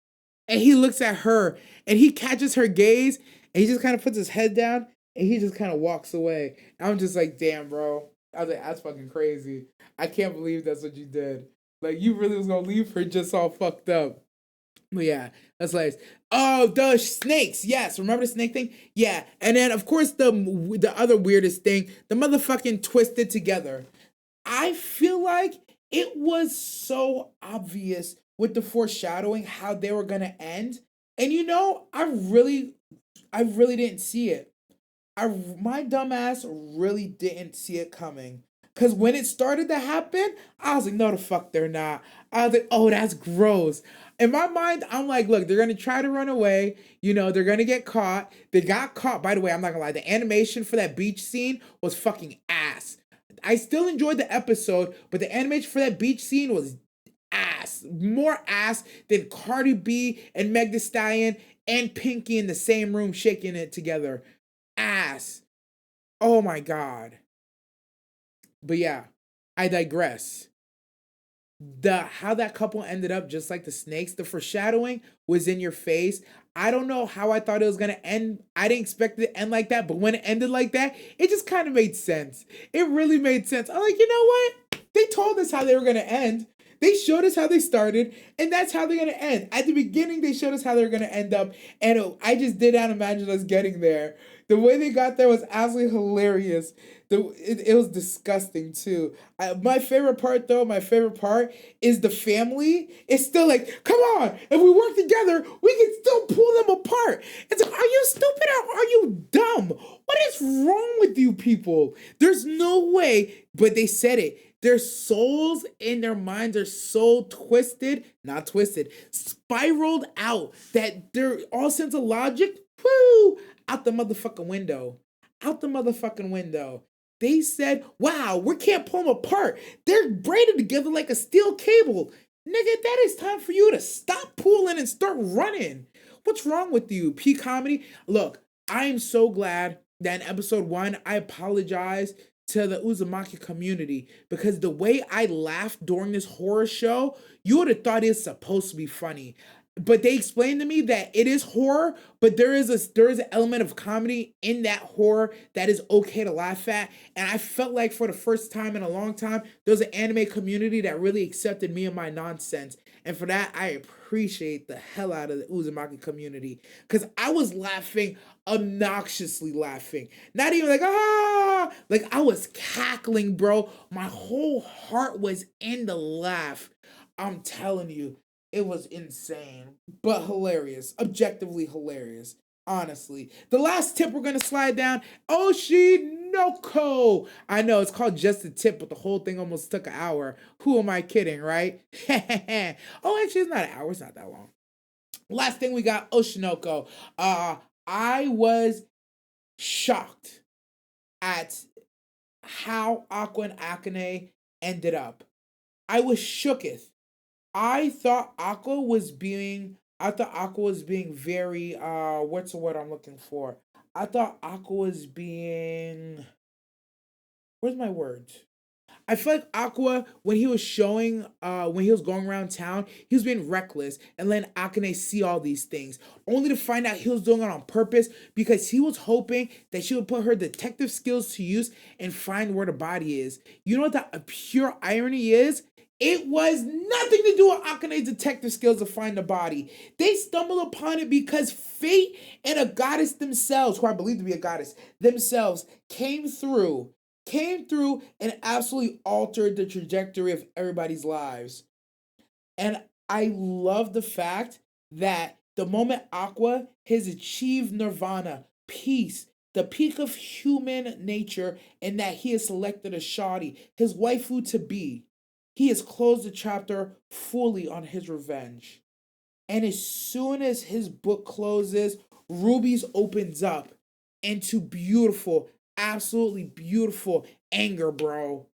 and he looks at her and he catches her gaze and he just kind of puts his head down and he just kind of walks away. And I'm just like, damn, bro. I was like, that's fucking crazy. I can't believe that's what you did. Like, you really was gonna leave her just all fucked up. But yeah, that's nice. Oh, the snakes. Yes, remember the snake thing? Yeah, and then of course the other weirdest thing, the motherfucking twisted together. I feel like it was so obvious with the foreshadowing how they were gonna end, and I really didn't see it. My dumbass really didn't see it coming. Cause when it started to happen, I was like, no the fuck they're not. I was like, oh, that's gross. In my mind, I'm like, look, they're gonna try to run away, they're gonna get caught. They got caught. By the way, I'm not gonna lie, the animation for that beach scene was fucking ass. I still enjoyed the episode, but the animation for that beach scene was ass. More ass than Cardi B and Meg Thee Stallion and Pinky in the same room shaking it together. Ass. Oh my god. But yeah, I digress. The how that couple ended up just like the snakes, the foreshadowing was in your face. I don't know how I thought it was gonna end. I didn't expect it to end like that, but when it ended like that, it just kind of made sense. It really made sense. I'm like, you know what? They told us how they were gonna end. They showed us how they started, and that's how they're gonna end. At the beginning, they showed us how they're gonna end up, and I just did not imagine us getting there. The way they got there was absolutely hilarious. It was disgusting too. My favorite part, though, my favorite part is the family. It's still like, come on, if we work together, we can still pull them apart. It's like, are you stupid or are you dumb? What is wrong with you people? There's no way, but they said it. Their souls and their minds are so twisted, not twisted, spiraled out that they're all sense of logic, whoo, out the motherfucking window. Out the motherfucking window. They said, wow, we can't pull them apart. They're braided together like a steel cable. Nigga, that is time for you to stop pulling and start running. What's wrong with you, P Comedy? Look, I am so glad that in episode 1, I apologize to the Uzamaki community because the way I laughed during this horror show, you would have thought it's supposed to be funny. But they explained to me that it is horror, but there is an element of comedy in that horror that is okay to laugh at. And I felt like for the first time in a long time, there was an anime community that really accepted me and my nonsense. And for that, I appreciate the hell out of the Uzumaki community. Because I was laughing, obnoxiously laughing. Not even like, ah! Like, I was cackling, bro. My whole heart was in the laugh. I'm telling you. It was insane, but hilarious. Objectively hilarious. Honestly. The last tip we're going to slide down, Oshinoko. I know, it's called Just a Tip, but the whole thing almost took an hour. Who am I kidding, right? Oh, actually, it's not an hour. It's not that long. Last thing we got, Oshinoko. I was shocked at how Aqua and Akane ended up. I was shooketh. I thought Aqua was being very what's the word I'm looking for? I thought Aqua was being where's my words? I feel like Aqua, when he was when he was going around town, he was being reckless and letting Akane see all these things, only to find out he was doing it on purpose because he was hoping that she would put her detective skills to use and find where the body is. You know what the pure irony is? It was nothing to do with Akane's detective skills to find the body. They stumbled upon it because fate and a goddess themselves, who I believe to be a goddess themselves, came through and absolutely altered the trajectory of everybody's lives. And I love the fact that the moment Aqua has achieved nirvana, peace, the peak of human nature, and that he has selected a shoddy, his waifu to be, he has closed the chapter fully on his revenge. And as soon as his book closes, Ruby's opens up into beautiful, absolutely beautiful anger, bro.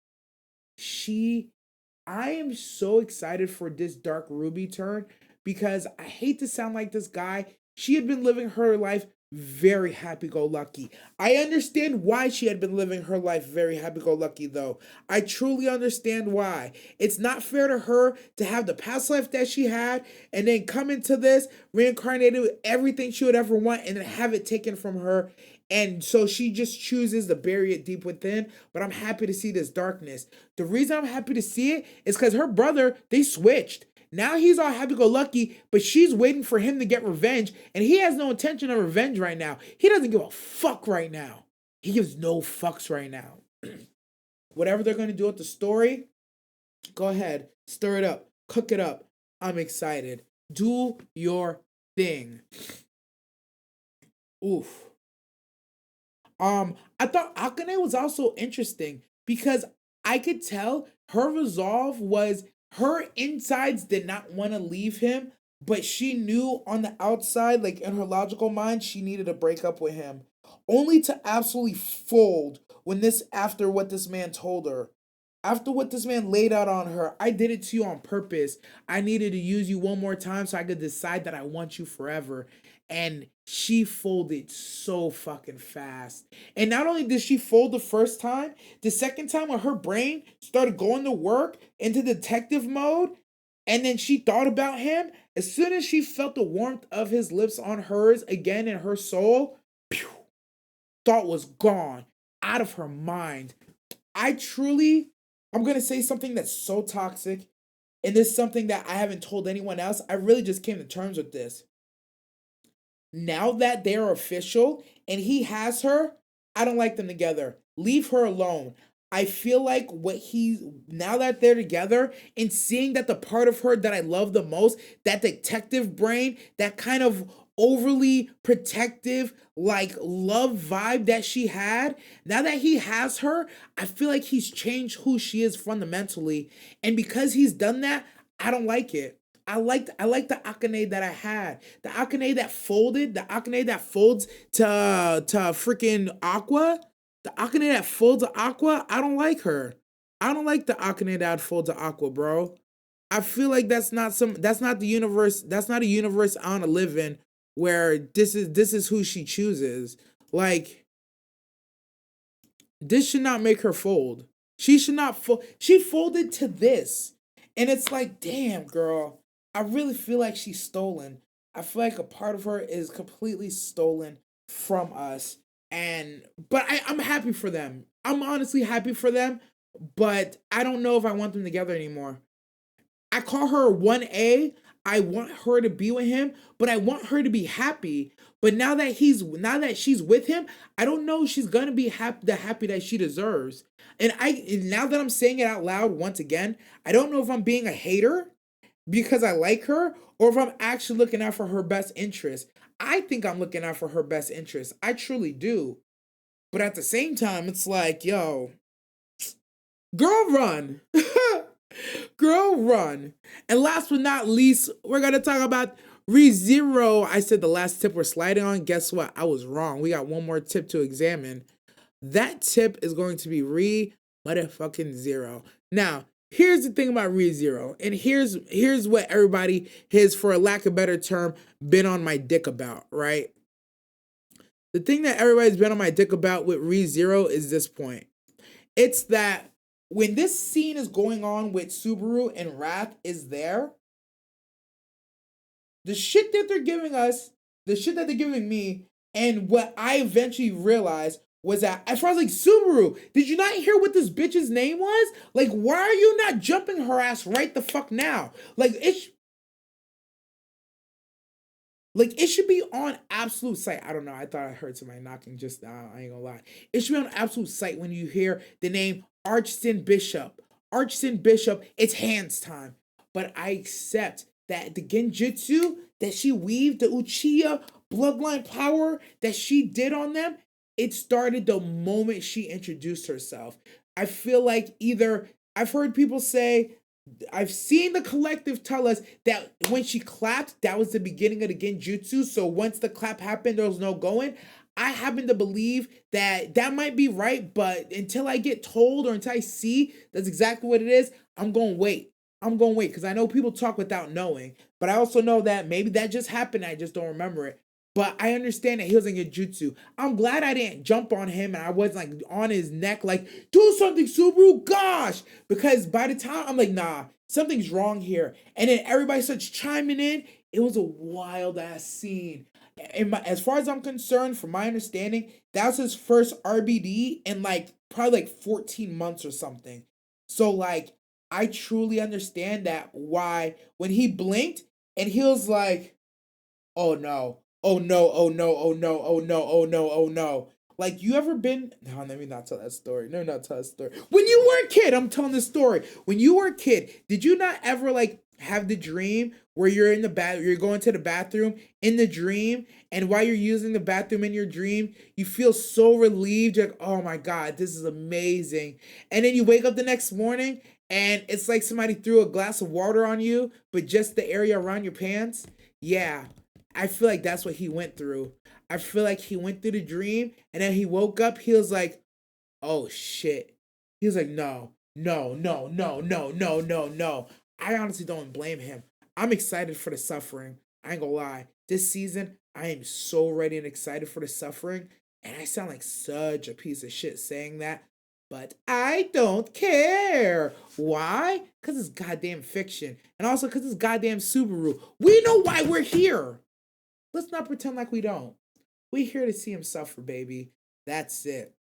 I am so excited for this Dark Ruby turn because I hate to sound like this guy. She had been living her life very happy-go-lucky. I understand why she had been living her life very happy-go-lucky, though. I truly understand why. It's not fair to her to have the past life that she had and then come into this reincarnated with everything she would ever want and then have it taken from her. And so she just chooses to bury it deep within. But I'm happy to see this darkness. The reason I'm happy to see it is because her brother, they switched. Now he's all happy-go-lucky, but she's waiting for him to get revenge, and he has no intention of revenge right now. He doesn't give a fuck right now. He gives no fucks right now. Whatever they're going to do with the story, go ahead, stir it up, cook it up. I'm excited. Do your thing. Oof. I thought Akane was also interesting because I could tell her resolve was her insides did not want to leave him, but she knew on the outside, like in her logical mind, she needed to break up with him. Only to absolutely fold after what this man told her. After what this man laid out on her, I did it to you on purpose. I needed to use you one more time so I could decide that I want you forever. And she folded so fucking fast. And not only did she fold the first time, the second time when her brain started going to work into detective mode, and then she thought about him, as soon as she felt the warmth of his lips on hers again in her soul, pew, thought was gone, out of her mind. I'm going to say something that's so toxic. and this is something that I haven't told anyone else. I really just came to terms with this. Now that they're official and he has her, I don't like them together. Leave her alone. I feel like what he now that they're together and seeing that the part of her that I love the most, that detective brain, that kind of overly protective like love vibe that she had, now that he has her, I feel like he's changed who she is fundamentally. And because he's done that, I don't like it. I like the Akane that I had. The Akane that folded, the Akane that folds to freaking Aqua. The Akane that folds to Aqua, I don't like her. I don't like the Akane that folds to Aqua, bro. I feel like that's not the universe, that's not a universe I want to live in where this is who she chooses. Like this should not make her fold. She should not fold. She folded to this. And it's like, damn, girl, I really feel like she's stolen. I feel like a part of her is completely stolen from us. But I'm happy for them. I'm honestly happy for them, but I don't know if I want them together anymore. I call her 1A. I want her to be with him, but I want her to be happy. But now that she's with him, I don't know if she's gonna be happy that she deserves. And now that I'm saying it out loud once again, I don't know if I'm being a hater because I like her or if I'm actually looking out for her best interest. I think I'm looking out for her best interest. I truly do. But at the same time, it's like, yo, girl, run. Girl, run. And last but not least, we're going to talk about ReZero. I said the last tip we're sliding on. Guess what? I was wrong. We got one more tip to examine. That tip is going to be motherfucking zero. Now, here's the thing about ReZero. And here's what everybody has, for a lack of a better term, been on my dick about, right? The thing that everybody's been on my dick about with ReZero is this point. It's that when this scene is going on with Subaru and Wrath is there, the shit that they're giving us, the shit that they're giving me, and what I eventually realized was that as far as like Subaru, did you not hear what this bitch's name was? Like, why are you not jumping her ass right the fuck now? Like, it should be on absolute sight. I don't know. I thought I heard somebody knocking just now. I ain't gonna lie. It should be on absolute sight when you hear the name Archson Bishop. Archson Bishop, it's hands time. But I accept that the genjutsu that she weaved, the Uchiha bloodline power that she did on them, it started the moment she introduced herself. I feel like either I've heard people say, I've seen the collective tell us that when she clapped, that was the beginning of the genjutsu. So once the clap happened, there was no going. I happen to believe that that might be right, but until I get told or until I see that's exactly what it is, I'm going to wait. I'm going to wait because I know people talk without knowing, but I also know that maybe that just happened. I just don't remember it. But I understand that he was in jutsu. I'm glad I didn't jump on him and I wasn't like on his neck, like, do something, Subaru, gosh. Because by the time I'm like, nah, something's wrong here. And then everybody starts chiming in. It was a wild ass scene. As far as I'm concerned, from my understanding, that was his first RBD in like probably like 14 months or something. So like, I truly understand that why when he blinked and he was like, oh no, oh no, oh no, oh no, oh no, oh no, oh no. Like, you ever been? No, let me not tell that story. No, not tell that story. When you were a kid, I'm telling this story. When you were a kid, did you not ever like have the dream where you're in the you're going to the bathroom in the dream, and while you're using the bathroom in your dream, you feel so relieved. You're like, oh my god, this is amazing. And then you wake up the next morning, and it's like somebody threw a glass of water on you, but just the area around your pants. Yeah, I feel like that's what he went through. I feel like he went through the dream and then he woke up. He was like, oh shit. He was like, no, no, no, no, no, no, no, no. I honestly don't blame him. I'm excited for the suffering. I ain't gonna lie. This season, I am so ready and excited for the suffering. And I sound like such a piece of shit saying that. But I don't care. Why? Because it's goddamn fiction. And also because it's goddamn Subaru. We know why we're here. Let's not pretend like we don't. We're here to see him suffer, baby. That's it.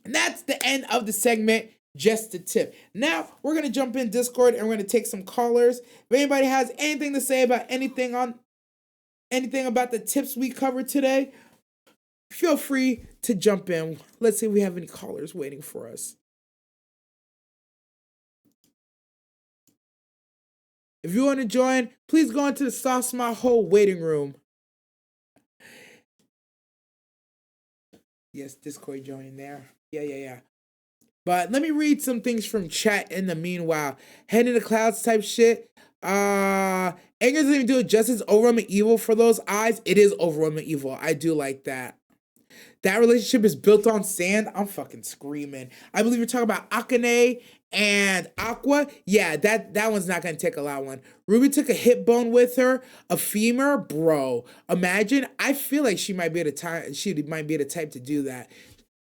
And that's the end of the segment. just a tip. Now we're gonna jump in Discord and we're gonna take some callers. If anybody has anything to say about anything about the tips we covered today, feel free to jump in. Let's see if we have any callers waiting for us. If you want to join, please go into the Sauce Maho waiting room. Yes, Discord joining there. Yeah. But let me read some things from chat in the meanwhile. Head in the clouds type shit. Anger doesn't even do it justice. Overwhelming evil for those eyes. It is overwhelming evil. I do like that. That relationship is built on sand. I'm fucking screaming. I believe you're talking about Akane and Aqua. Yeah, that one's not gonna take a loud one. Ruby took a hip bone with her, a femur, bro. Imagine. I feel like she might be the type to do that.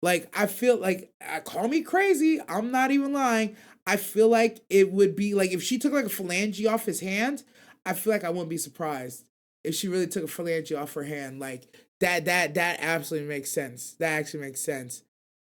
Like I feel like call me crazy. I'm not even lying. I feel like it would be like if she took like a phalange off his hand. I feel like I wouldn't be surprised if she really took a phalange off her hand. Like that absolutely makes sense. That actually makes sense.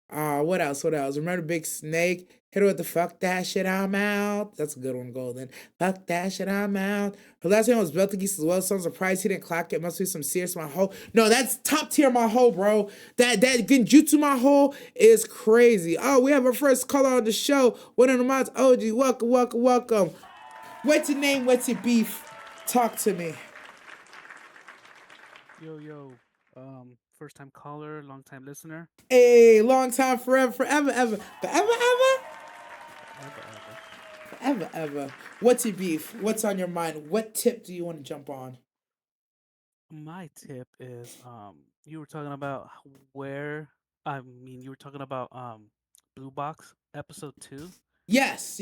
What else? What else? Remember Big Snake? Hit her with the fuck that shit, I'm out. That's a good one, Golden. Fuck that shit, I'm out. Her last name was Beltagis as well, so I'm surprised he didn't clock it. Must be some serious Maho. No, that's top tier Maho, bro. That Genjutsu Maho is crazy. Oh, we have our first caller on the show. One of the mods, OG. Welcome. What's your name? What's your beef? Talk to me. Yo, first time caller, long time listener. Hey, long time, forever, ever. Ever, ever. Ever. What's your beef? What's on your mind? What tip do you want to jump on? My tip is you were talking about where you were talking about Blue Box episode 2. Yes.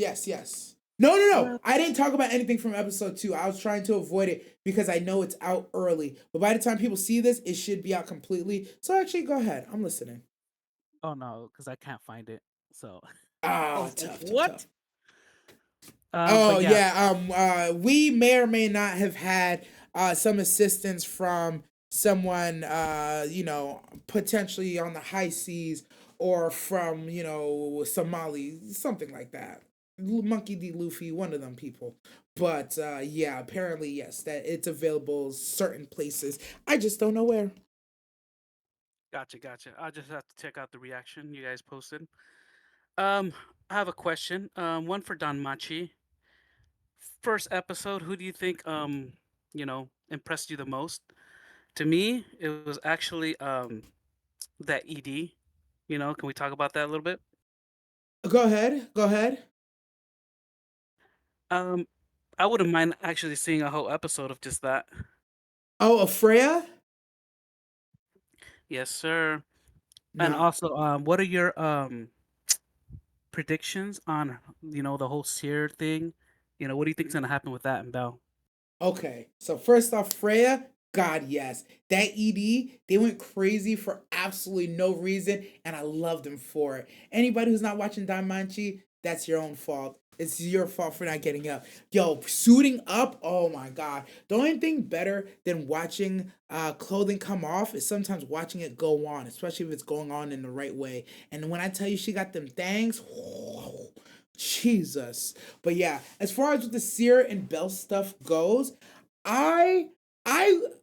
No. Well, I didn't talk about anything from episode 2. I was trying to avoid it because I know it's out early. But by the time people see this, it should be out completely. So actually, go ahead. I'm listening. oh no, cuz I can't find it. So I Ah, was like, tough. "What?" Oh But yeah. yeah. We may or may not have had some assistance from someone, potentially on the high seas or from Somali, something like that. Monkey D. Luffy, one of them people. But yeah, apparently yes, that it's available certain places. I just don't know where. Gotcha. I just have to check out the reaction you guys posted. Um I have a question. One for Don Machi. First episode, who do you think impressed you the most? To me, it was actually that ED. Can we talk about that a little bit? Go ahead. Go ahead. Um, I wouldn't mind actually seeing a whole episode of just that. Oh, Freya. Yes, sir. And No. also, what are your predictions on the whole Seer thing? What do you think's gonna happen with that and Bell? Okay, so first off, Freya, God, yes. That ED, they went crazy for absolutely no reason, and I loved them for it. Anybody who's not watching Daimanchi, that's your own fault. It's your fault for not getting up. Yo, suiting up, oh my God. The only thing better than watching clothing come off is sometimes watching it go on, especially if it's going on in the right way. And when I tell you she got them things, Jesus. But yeah, as far as with the Seer and Bell stuff goes, I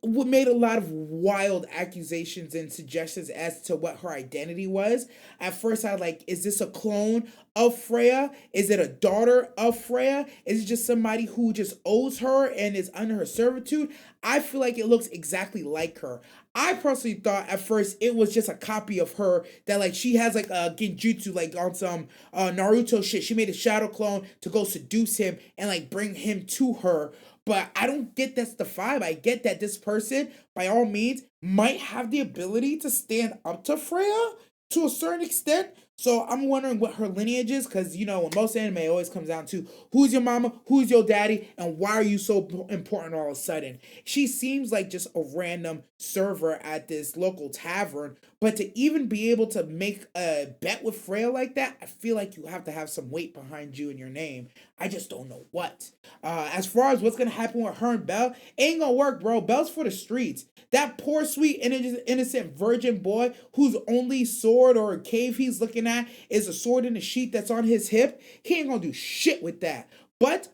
made a lot of wild accusations and suggestions as to what her identity was. At first, I was like, is this a clone of Freya? Is it a daughter of Freya? Is it just somebody who just owes her and is under her servitude? I feel like it looks exactly like her. I personally thought at first it was just a copy of her that like she has like a genjutsu like on some Naruto shit. She made a shadow clone to go seduce him and like bring him to her. But I don't get that's the vibe. I get that this person, by all means, might have the ability to stand up to Freya to a certain extent. So I'm wondering what her lineage is, because when most anime it always comes down to who's your mama, who's your daddy, and why are you so important all of a sudden. She seems like just a random server at this local tavern, but to even be able to make a bet with Freya like that, I feel like you have to have some weight behind you in your name. I just don't know what. As far as what's gonna happen with her and Belle, ain't gonna work, bro. Belle's for the streets. That poor, sweet, innocent virgin boy whose only sword or cave he's looking at is a sword in a sheath that's on his hip, he ain't gonna do shit with that. But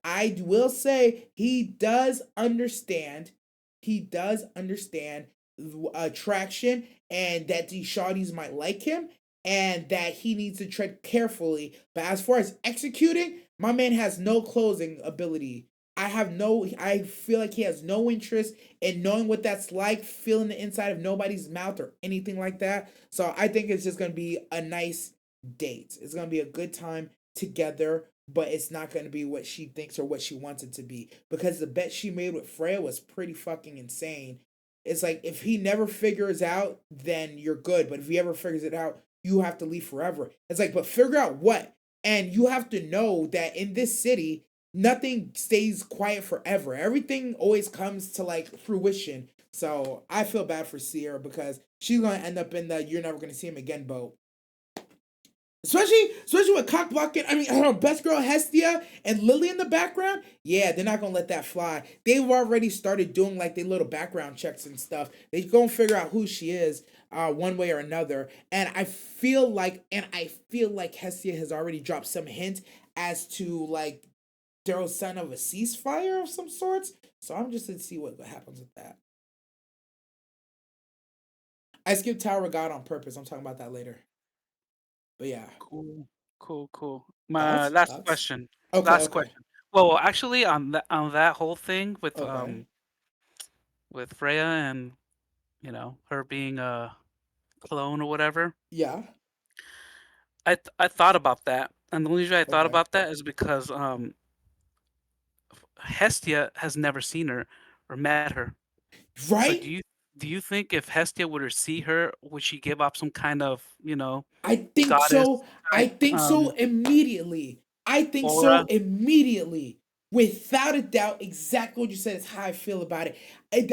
I will say he does understand. He does understand attraction and that these shawties might like him and that he needs to tread carefully. But as far as executing, my man has no closing ability. I feel like he has no interest in knowing what that's like, feeling the inside of nobody's mouth or anything like that. So I think it's just gonna be a nice date. It's gonna be a good time together, but it's not gonna be what she thinks or what she wants it to be. Because the bet she made with Freya was pretty fucking insane. It's like if he never figures out, then you're good. But if he ever figures it out, you have to leave forever. It's like, but figure out what? And you have to know that in this city, nothing stays quiet forever. Everything always comes to like fruition. So I feel bad for Sierra because she's gonna end up in the "you're never gonna see him again" boat. Especially with cock blocking. I mean, best girl Hestia and Lily in the background. Yeah, they're not gonna let that fly. They've already started doing like their little background checks and stuff. They gonna figure out who she is, one way or another. And I feel like Hestia has already dropped some hint as to like Daryl's sign of a ceasefire of some sorts. So I'm just to see what happens with that. I skipped Tower of God on purpose. I'm talking about that later. But yeah, Cool, cool. My thoughts, last thoughts. question. Okay, Last okay, question. Well, actually, on that whole thing okay. with Freya and her being a clone or whatever, Yeah. I thought about that, and the only reason I thought Okay. about that is because Hestia has never seen her or met her. So Right? do you think if Hestia were to see her, would she give off some kind of I think goddess so. I type think so immediately. I think so aura? immediately. Without a doubt, exactly what you said is how I feel about it.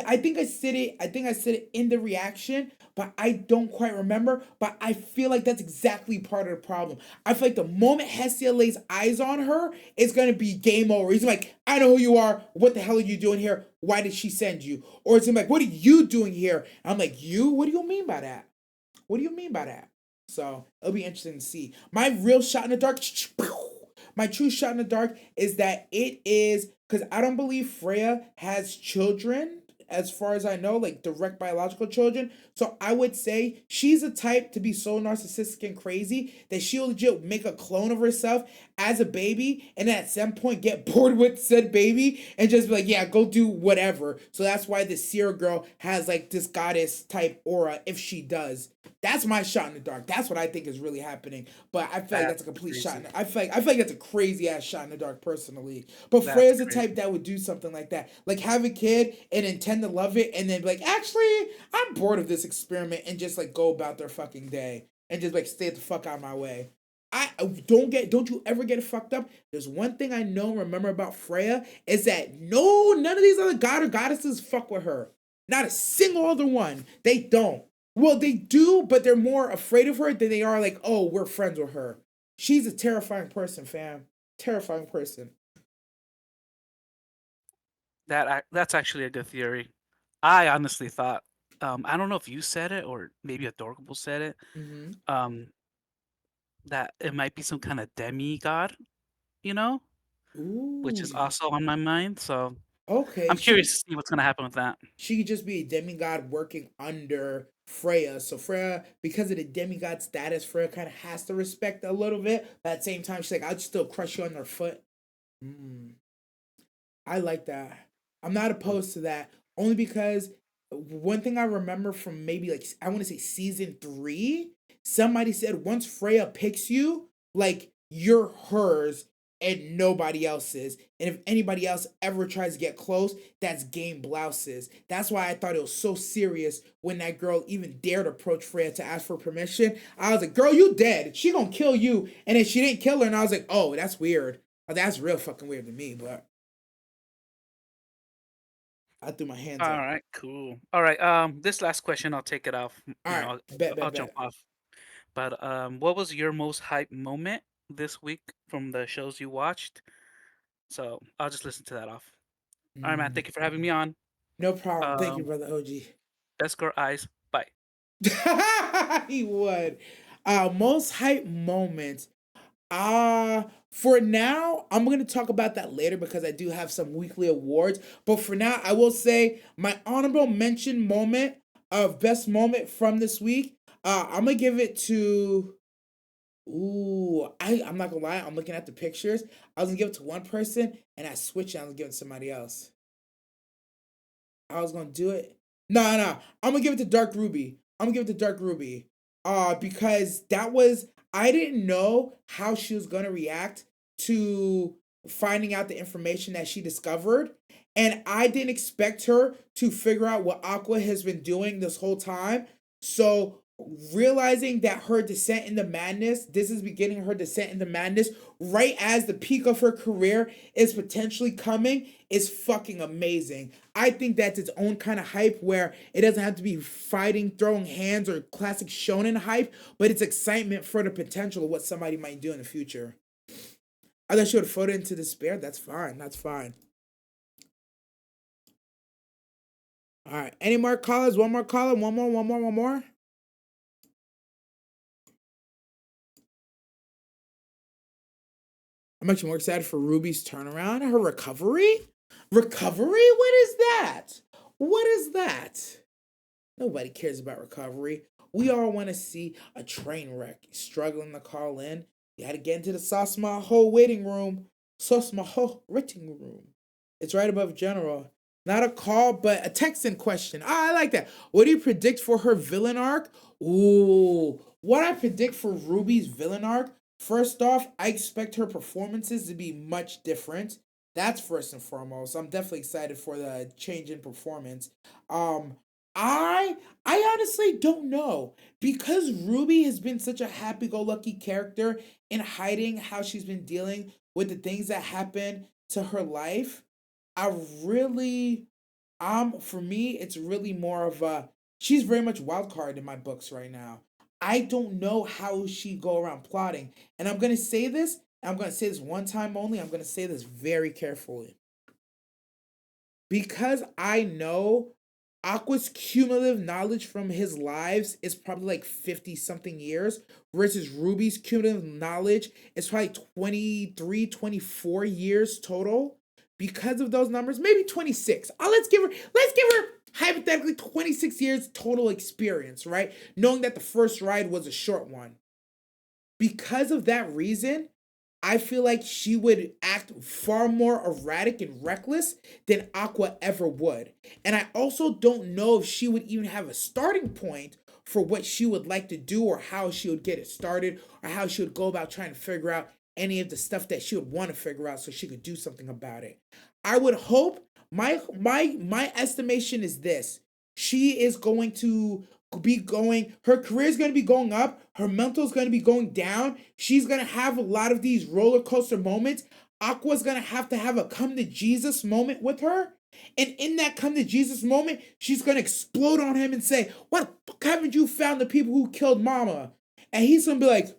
I think I said it. I think I said it in the reaction, but I don't quite remember. But I feel like that's exactly part of the problem. I feel like the moment Hestia lays eyes on her, it's gonna be game over. He's like, I know who you are. What the hell are you doing here? Why did she send you? Or it's gonna be like, what are you doing here? I'm like, you? What do you mean by that? What do you mean by that? So it'll be interesting to see. My real shot in the dark, my true shot in the dark is that it is because I don't believe Freya has children, as far as I know, like direct biological children. So I would say she's a type to be so narcissistic and crazy that she'll legit make a clone of herself as a baby and then at some point get bored with said baby and just be like, yeah, go do whatever. So that's why the Sierra girl has like this goddess type aura if she does. That's my shot in the dark. That's what I think is really happening. But I feel like that's That's a complete shot. crazy. I feel like that's a crazy ass shot in the dark personally. But That's Freya's the type crazy. that would do something like that. Like have a kid and intend to love it and then be like, actually, I'm bored of this experiment and just like go about their fucking day and just like stay the fuck out of my way. I don't you ever get it fucked up. There's one thing I know and remember about Freya is that no, none of these other god or goddesses fuck with her. Not a single other one. They don't. Well, they do, but they're more afraid of her than they are like, oh, we're friends with her. She's a terrifying person, fam. Terrifying person. That's actually a good theory. I honestly thought, I don't know if you said it or maybe Adorable said it, Mm-hmm. um, that it might be some kind of demigod, you know, which is Ooh. also on my mind. So Okay. I'm curious to see what's gonna happen with that. She could just be a demigod working under Freya. So Freya, because of the demigod status, Freya kind of has to respect a little bit. But at the same time, she's like, I'd still crush you on their foot. Mm. I like that. I'm not opposed to that only because one thing I remember from maybe like I want to say season 3, somebody said once Freya picks you, like you're hers and nobody else's. And if anybody else ever tries to get close, that's game blouses. That's why I thought it was so serious when that girl even dared approach Freya to ask for permission. I was like, girl, you dead. She gonna kill you. And then she didn't kill her, and I was like, oh, that's weird. That's real fucking weird to me, but I threw my hands All up. right, cool. All right, this last question, I'll take it off. All right, bet, I'll bet, jump bet. off. But what was your most hype moment this week from the shows you watched? So I'll just listen to that off. All right, man. Mm, Thank you for having me on. no problem. Thank you, Um, brother OG. Best girl eyes. Bye. He would. Most hype moments. For now, I'm going to talk about that later because I do have some weekly awards. But for now, I will say my honorable mention moment of best moment from this week. I'm gonna give it to. Ooh, I'm not gonna lie. I'm looking at the pictures. I was gonna give it to one person, and I switched. And I was giving it to somebody else. I was gonna do it. No. I'm gonna give it to Dark Ruby. I'm gonna give it to Dark Ruby. Because that was I didn't know how she was gonna react to finding out the information that she discovered. And I didn't expect her to figure out what Aqua has been doing this whole time. So realizing that her descent into madness, this is beginning her descent into madness right as the peak of her career is potentially coming is fucking amazing. I think that's its own kind of hype where it doesn't have to be fighting, throwing hands, or classic shonen hype, but it's excitement for the potential of what somebody might do in the future. I thought she would have floated into despair. That's fine. That's fine. All right. Any more callers? One more caller. One more. I'm actually more excited for Ruby's turnaround, her recovery. Recovery? What is that? What is that? Nobody cares about recovery. We all want to see a train wreck. Struggling to call in. You had to get into the Sauce Maho waiting room. Sauce Maho waiting room. It's right above General. Not a call, but a text in question. I like that. What do you predict for her villain arc? Ooh. What I predict for Ruby's villain arc? First off, I expect her performances to be much different. That's first and foremost. I'm definitely excited for the change in performance. Um, I honestly don't know because Ruby has been such a happy-go-lucky character in hiding how she's been dealing with the things that happen to her life. I really for me it's really more of a she's very much wild card in my books right now. I don't know how she go around plotting. And I'm going to say this, I'm going to say this one time only. I'm going to say this very carefully because I know Aqua's cumulative knowledge from his lives is probably like 50 something years versus Ruby's cumulative knowledge is probably 23, 24 years total. Because of those numbers, maybe 26. Let's give her hypothetically 26 years total experience, right? Knowing that the first ride was a short one. Because of that reason, I feel like she would act far more erratic and reckless than Aqua ever would. And I also don't know if she would even have a starting point for what she would like to do or how she would get it started or how she would go about trying to figure out any of the stuff that she would want to figure out so she could do something about it. I would hope my estimation is this. She is going to be going her career is going to be going up, her mental is going to be going down, she's going to have a lot of these roller coaster moments. Aqua's going to have a come to Jesus moment with her, and in that come to Jesus moment she's going to explode on him and say, what the fuck haven't you found the people who killed mama? And he's going to be like,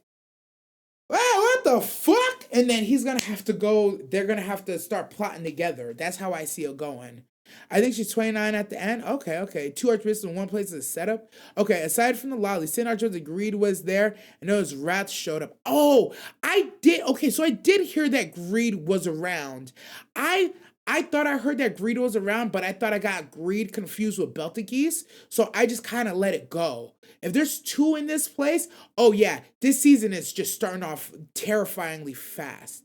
wow, what the fuck? And then he's gonna have to go, they're gonna have to start plotting together. That's how I see it going. I think she's 29 at the end. Okay. Two archbishops in one place is a setup. Okay, aside from the lolly, St. Archbishop agreed was there, and those rats showed up. Oh, I did. Okay, so I did hear that Greed was around. I I thought I heard that Greed was around, but I thought I got Greed confused with Beltageese, so I just kind of let it go. If there's two in this place, oh yeah, this season is just starting off terrifyingly fast.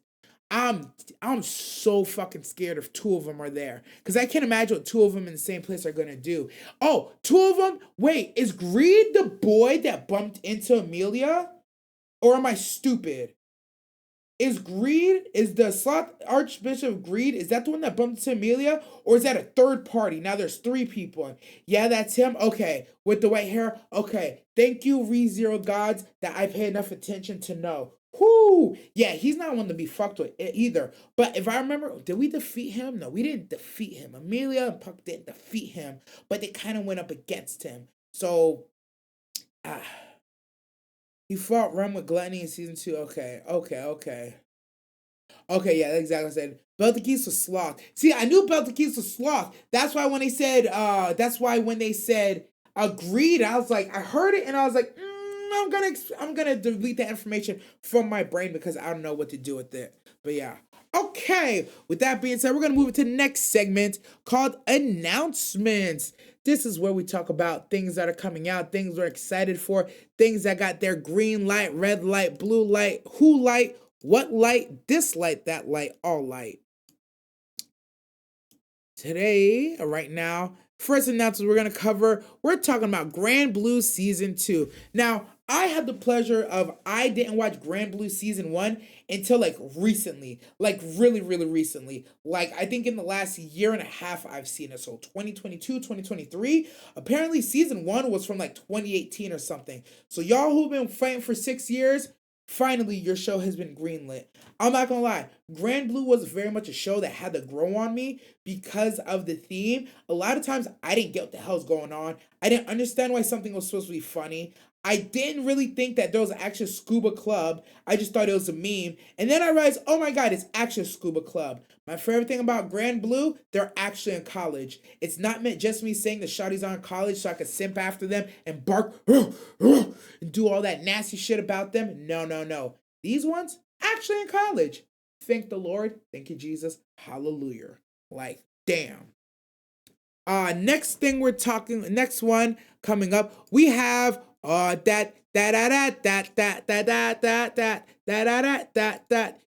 I'm I'm so fucking scared if two of them are there because I can't imagine what two of them in the same place are gonna do. Oh, two of them. Wait, is Greed the boy that bumped into Amelia, or am I stupid? Is the sloth Archbishop Greed? Is that the one that bumped into Amelia, or is that a third party? Now there's three people. Yeah, that's him. Okay, with the white hair. Okay, thank you, ReZero Gods, that I pay enough attention to know. Whoo! Yeah, he's not one to be fucked with either. But if I remember, did we defeat him? No, we didn't defeat him. Amelia and Puck didn't defeat him, but they kind of went up against him. So, ah. He fought Rum with Gluttony in season two. Okay. Okay, yeah, that's exactly what I said. Beltageese was sloth. See, I knew Beltageese was sloth. That's why when they said agreed, I was like, I heard it and I was like, I'm gonna delete that information from my brain because I don't know what to do with it. But yeah. Okay, with that being said, we're gonna move into the next segment called announcements. This is where we talk about things that are coming out, things we're excited for, things that got their green light, red light, blue light, who light, what light, this light, that light, all light. Today, right now, first announcement we're going to cover, we're talking about Grand Blue Season 2. Now, I had the pleasure of, I didn't watch Grand Blue Season 1 until like recently, like really, really recently. Like I think in the last year and a half I've seen it. So 2022, 2023. Apparently Season 1 was from like 2018 or something. So y'all who've been fighting for 6 years, finally your show has been greenlit. I'm not gonna lie, Grand Blue was very much a show that had to grow on me because of the theme. A lot of times I didn't get what the hell's going on. I didn't understand why something was supposed to be funny. I didn't really think that there was actually a scuba club. I just thought it was a meme. And then I realized, oh my god, it's actually a scuba club. My favorite thing about Grand Blue, they're actually in college. It's not meant just me saying the shawties are in college so I could simp after them and bark and do all that nasty shit about them. No, no, no. These ones, actually in college. Thank the Lord. Thank you, Jesus. Hallelujah. Like, damn. Next thing we're talking, next one coming up, we have that.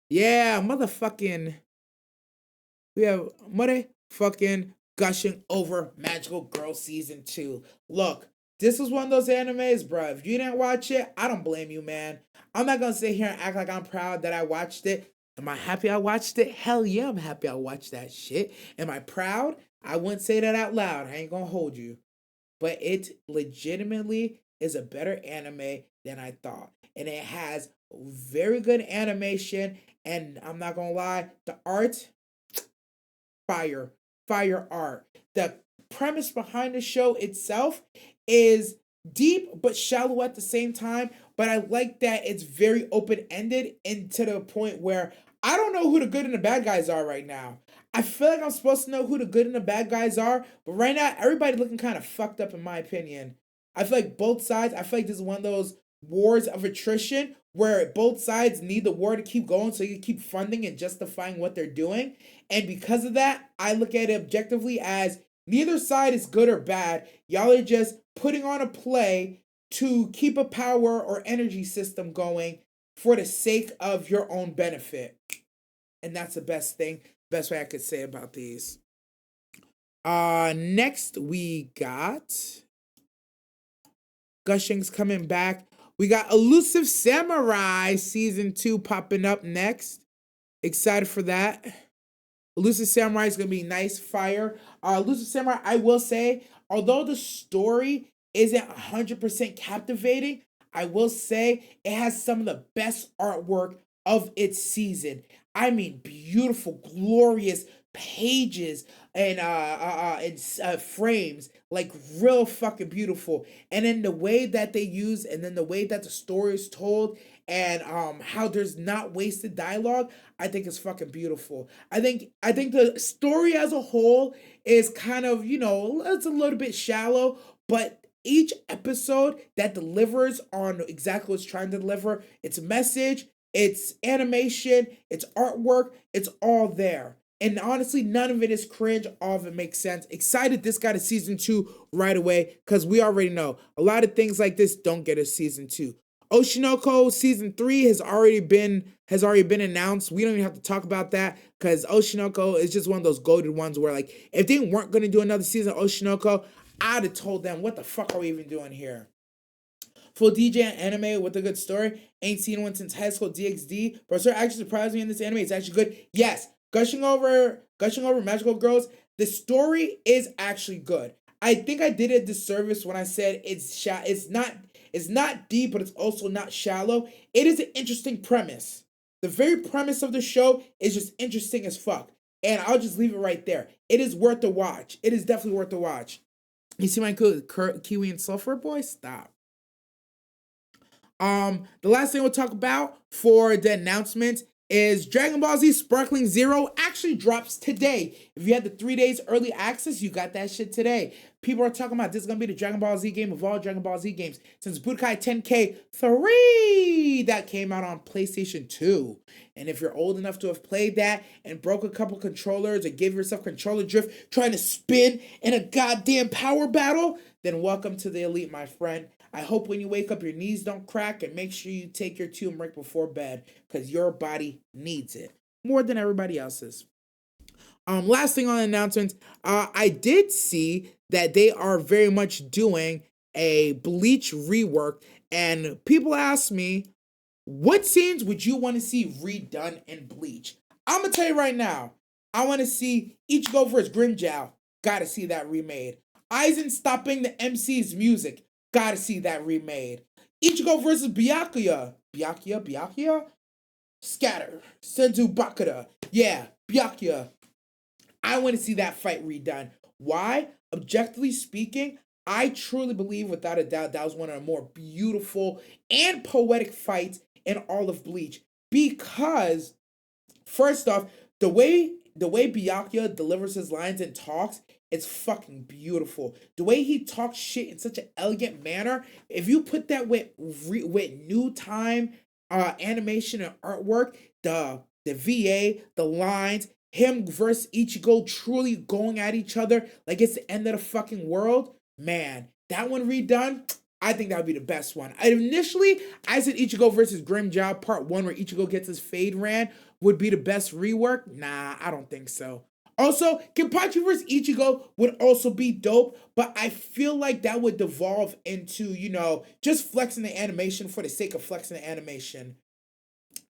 Yeah, motherfucking. We have motherfucking gushing over Magical Girl Season 2. Look, this was one of those animes, bro. If you didn't watch it, I don't blame you, man. I'm not gonna sit here and act like I'm proud that I watched it. Am I happy I watched it? Hell yeah, I'm happy I watched that shit. Am I proud? I wouldn't say that out loud. I ain't gonna hold you. But it legitimately is a better anime than I thought. And it has very good animation. And I'm not gonna lie, the art, fire, fire art. The premise behind the show itself is deep but shallow at the same time. But I like that it's very open ended and to the point where I don't know who the good and the bad guys are right now. I feel like I'm supposed to know who the good and the bad guys are, but right now everybody looking kind of fucked up in my opinion. I feel like both sides. I feel like this is one of those wars of attrition where both sides need the war to keep going so you keep funding and justifying what they're doing. And because of that, I look at it objectively as neither side is good or bad. Y'all are just putting on a play to keep a power or energy system going for the sake of your own benefit. And that's the best way I could say about these. Next we got Gushing's coming back. We got Elusive Samurai Season 2 popping up next. Excited for that. Elusive Samurai is going to be nice fire. Elusive Samurai, I will say, although the story isn't 100% captivating, I will say it has some of the best artwork of its season. I mean, beautiful, glorious pages and frames, like real fucking beautiful. And then the way that they use, and then the way that the story is told, and how there's not wasted dialogue, I think is fucking beautiful. I think the story as a whole is kind of, it's a little bit shallow, but each episode that delivers on exactly what it's trying to deliver, its message, its animation, its artwork, it's all there. And honestly, none of it is cringe. All of it makes sense. Excited this got a season 2 right away because we already know a lot of things like this don't get a season 2. Oshinoko season 3 has already been announced. We don't even have to talk about that because Oshinoko is just one of those goated ones where, like, if they weren't going to do another season of Oshinoko, I'd have told them, what the fuck are we even doing here? Full DJ anime with a good story. Ain't seen one since high school DxD. But sir, actually surprised me in this anime. It's actually good. Yes, gushing over Magical Girls. The story is actually good. I think I did a disservice when I said it's not deep, but it's also not shallow. It is an interesting premise. The very premise of the show is just interesting as fuck. And I'll just leave it right there. It is worth the watch. It is definitely worth the watch. You see my Kiwi and Sulfur Boy? Stop. The last thing we'll talk about for the announcements is Dragon Ball Z Sparkling Zero actually drops today. If you had the 3 days early access, you got that shit today. People are talking about this is gonna be the Dragon Ball Z game of all Dragon Ball Z games since Budokai 10K 3 that came out on PlayStation 2. And if you're old enough to have played that and broke a couple controllers or gave yourself controller drift trying to spin in a goddamn power battle, then welcome to the elite, my friend. I hope when you wake up your knees don't crack, and make sure you take your turmeric before bed because your body needs it more than everybody else's. Last thing on the announcements, I did see that they are very much doing a Bleach rework, and people ask me, what scenes would you want to see redone in Bleach? I'm gonna tell you right now, I want to see Ichigo versus Grimmjow. Gotta see that remade. Aizen stopping the MC's music. Gotta see that remade. Ichigo versus Byakuya? Scatter. Senzu Bakura. Yeah, Byakuya. I want to see that fight redone. Why? Objectively speaking, I truly believe without a doubt that was one of the more beautiful and poetic fights in all of Bleach. Because first off, the way Byakuya delivers his lines and talks, it's fucking beautiful. The way he talks shit in such an elegant manner, if you put that with new time animation and artwork, the VA, the lines, him versus Ichigo truly going at each other like it's the end of the fucking world, man, that one redone, I think that would be the best one. Initially, I said Ichigo versus Grimmjow Part 1 where Ichigo gets his fade ran would be the best rework. Nah, I don't think so. Also, Kenpachi vs. Ichigo would also be dope, but I feel like that would devolve into, just flexing the animation for the sake of flexing the animation.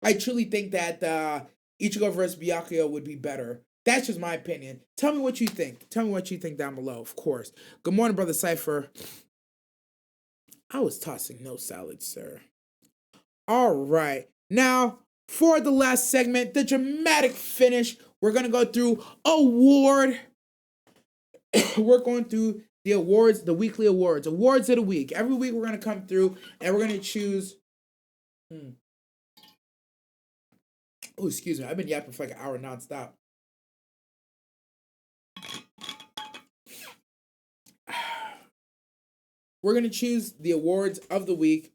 I truly think that Ichigo vs. Byakuya would be better. That's just my opinion. Tell me what you think. Tell me what you think down below, of course. Good morning, Brother Cypher. I was tossing no salad, sir. All right. Now, for the last segment, the dramatic finish, we're going to go through award. We're going through the awards, the weekly awards, awards of the week. Every week we're going to come through and we're going to choose. Oh, excuse me. I've been yapping for like an hour nonstop. We're going to choose the awards of the week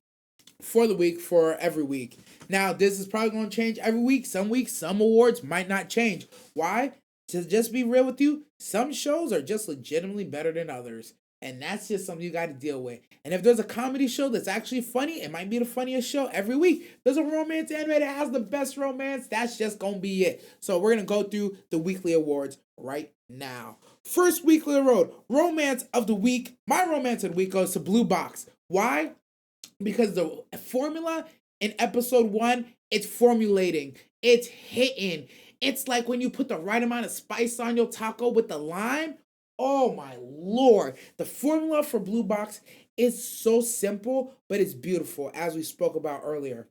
for every week. Now, this is probably going to change every week. Some weeks, some awards might not change. Why? To just be real with you, some shows are just legitimately better than others. And that's just something you got to deal with. And if there's a comedy show that's actually funny, it might be the funniest show every week. There's a romance anime that has the best romance, that's just going to be it. So we're going to go through the weekly awards right now. First weekly award, romance of the week. My romance of the week goes to Blue Box. Why? Because the formula in episode 1, it's formulating. It's hitting. It's like when you put the right amount of spice on your taco with the lime. Oh my lord. The formula for Blue Box is so simple, but it's beautiful, as we spoke about earlier.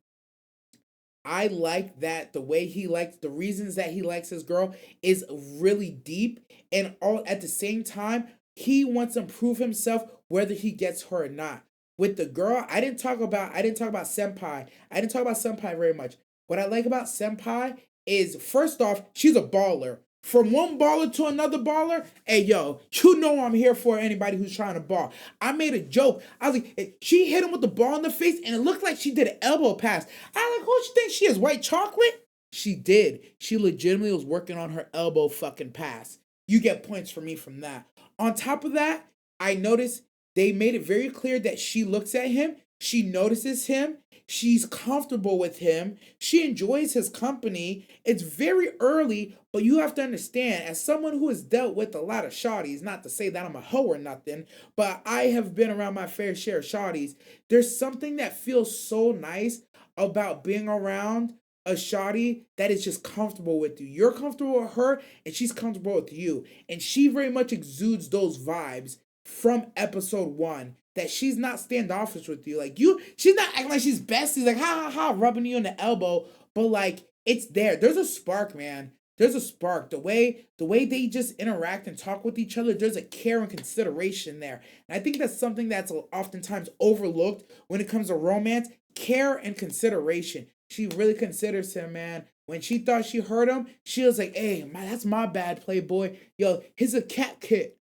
I like that the way he likes the reasons that he likes his girl is really deep, and all at the same time, he wants to prove himself whether he gets her or not. With the girl, I didn't talk about Senpai. I didn't talk about Senpai very much. What I like about Senpai is, first off, she's a baller. From one baller to another baller, hey yo, you know I'm here for anybody who's trying to ball. I made a joke. I was like, she hit him with the ball in the face, and it looked like she did an elbow pass. I was like, who she think she is, white chocolate? She did. She legitimately was working on her elbow fucking pass. You get points for me from that. On top of that, I noticed they made it very clear that she looks at him, she notices him, she's comfortable with him, she enjoys his company. It's very early, but you have to understand, as someone who has dealt with a lot of shawties, not to say that I'm a hoe or nothing, but I have been around my fair share of shawties, there's something that feels so nice about being around a shawty that is just comfortable with you. You're comfortable with her, and she's comfortable with you. And she very much exudes those vibes from episode 1, that she's not standoffish with you. Like, she's not acting like she's besties, like ha ha ha, rubbing you on the elbow, but like, it's there. There's a spark, man. There's a spark. The way they just interact and talk with each other, there's a care and consideration there. And I think that's something that's oftentimes overlooked when it comes to romance. Care and consideration. She really considers him, man. When she thought she heard him, she was like, hey, man, that's my bad, Playboy. Yo, here's a cat kit.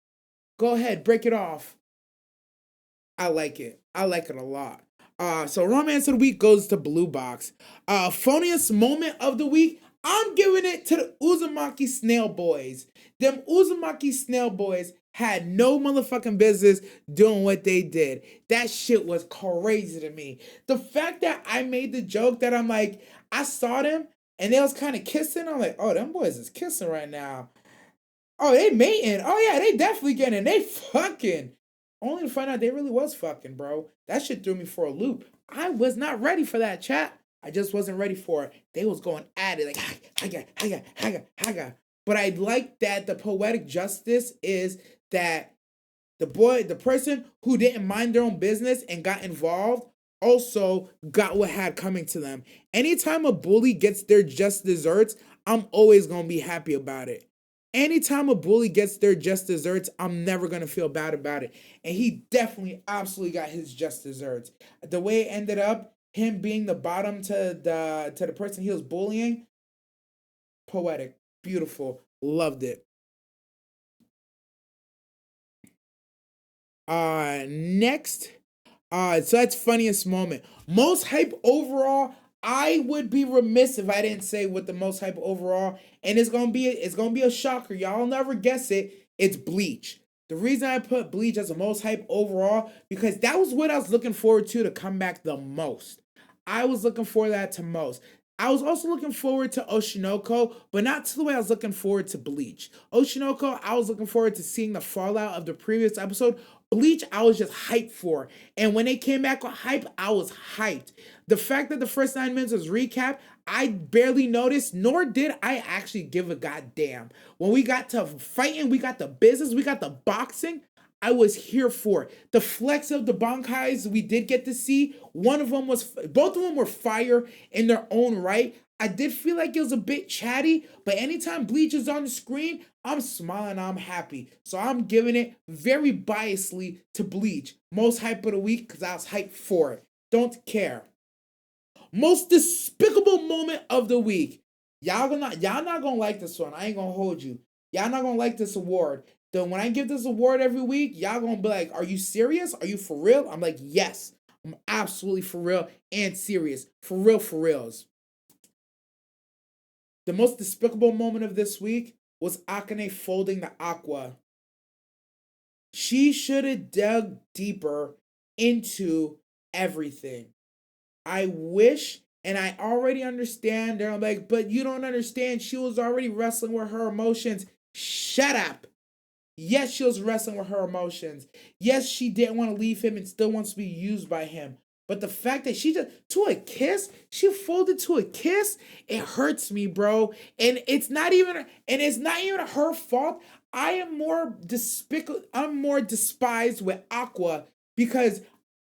Go ahead, break it off. I like it. I like it a lot. So romance of the week goes to Blue Box. Funniest moment of the week, I'm giving it to the Uzamaki Snail Boys. Them Uzumaki Snail Boys had no motherfucking business doing what they did. That shit was crazy to me. The fact that I made the joke that I'm like, I saw them and they was kind of kissing. I'm like, oh, them boys is kissing right now. Oh, they mating. Oh yeah, they definitely getting. They fucking. Only to find out they really was fucking, bro. That shit threw me for a loop. I was not ready for that chat. I just wasn't ready for it. They was going at it like haga. But I like that the poetic justice is that the person who didn't mind their own business and got involved also got what had coming to them. Anytime a bully gets their just desserts, I'm always gonna be happy about it. Anytime a bully gets their just desserts, I'm never gonna feel bad about it. And he definitely absolutely got his just desserts. The way it ended up, him being the bottom to the person he was bullying, poetic, beautiful, loved it. Next, so that's funniest moment. Most hype overall. I would be remiss if I didn't say what the most hype overall, and it's gonna be a shocker. Y'all never guess it. It's Bleach. The reason I put Bleach as the most hype overall because that was what I was looking forward to come back the most. I was looking for that to most. I was also looking forward to Oshinoko, but not to the way I was looking forward to Bleach. Oshinoko, I was looking forward to seeing the fallout of the previous episode. Bleach, I was just hyped for. And when they came back with hype, I was hyped. The fact that the first 9 minutes was recap, I barely noticed, nor did I actually give a goddamn. When we got to fighting, we got the business, we got the boxing. I was here for it. The flex of the Bankais we did get to see. Both of them were fire in their own right. I did feel like it was a bit chatty, but anytime Bleach is on the screen, I'm smiling, I'm happy. So I'm giving it very biasly to Bleach. Most hype of the week because I was hyped for it. Don't care. Most despicable moment of the week. Y'all not gonna like this one. I ain't gonna hold you. Y'all not gonna like this award. Then when I give this award every week, y'all gonna be like, "Are you serious? Are you for real?" I'm like, "Yes, I'm absolutely for real and serious. For real, for reals." The most despicable moment of this week was Akane folding the aqua. She should have dug deeper into everything. I wish, and I already understand. They're like, but you don't understand. She was already wrestling with her emotions. Shut up. Yes, she was wrestling with her emotions. Yes, she didn't want to leave him and still wants to be used by him. But the fact that she folded to a kiss, it hurts me, bro. And it's not even her fault. I'm more despised with Aqua because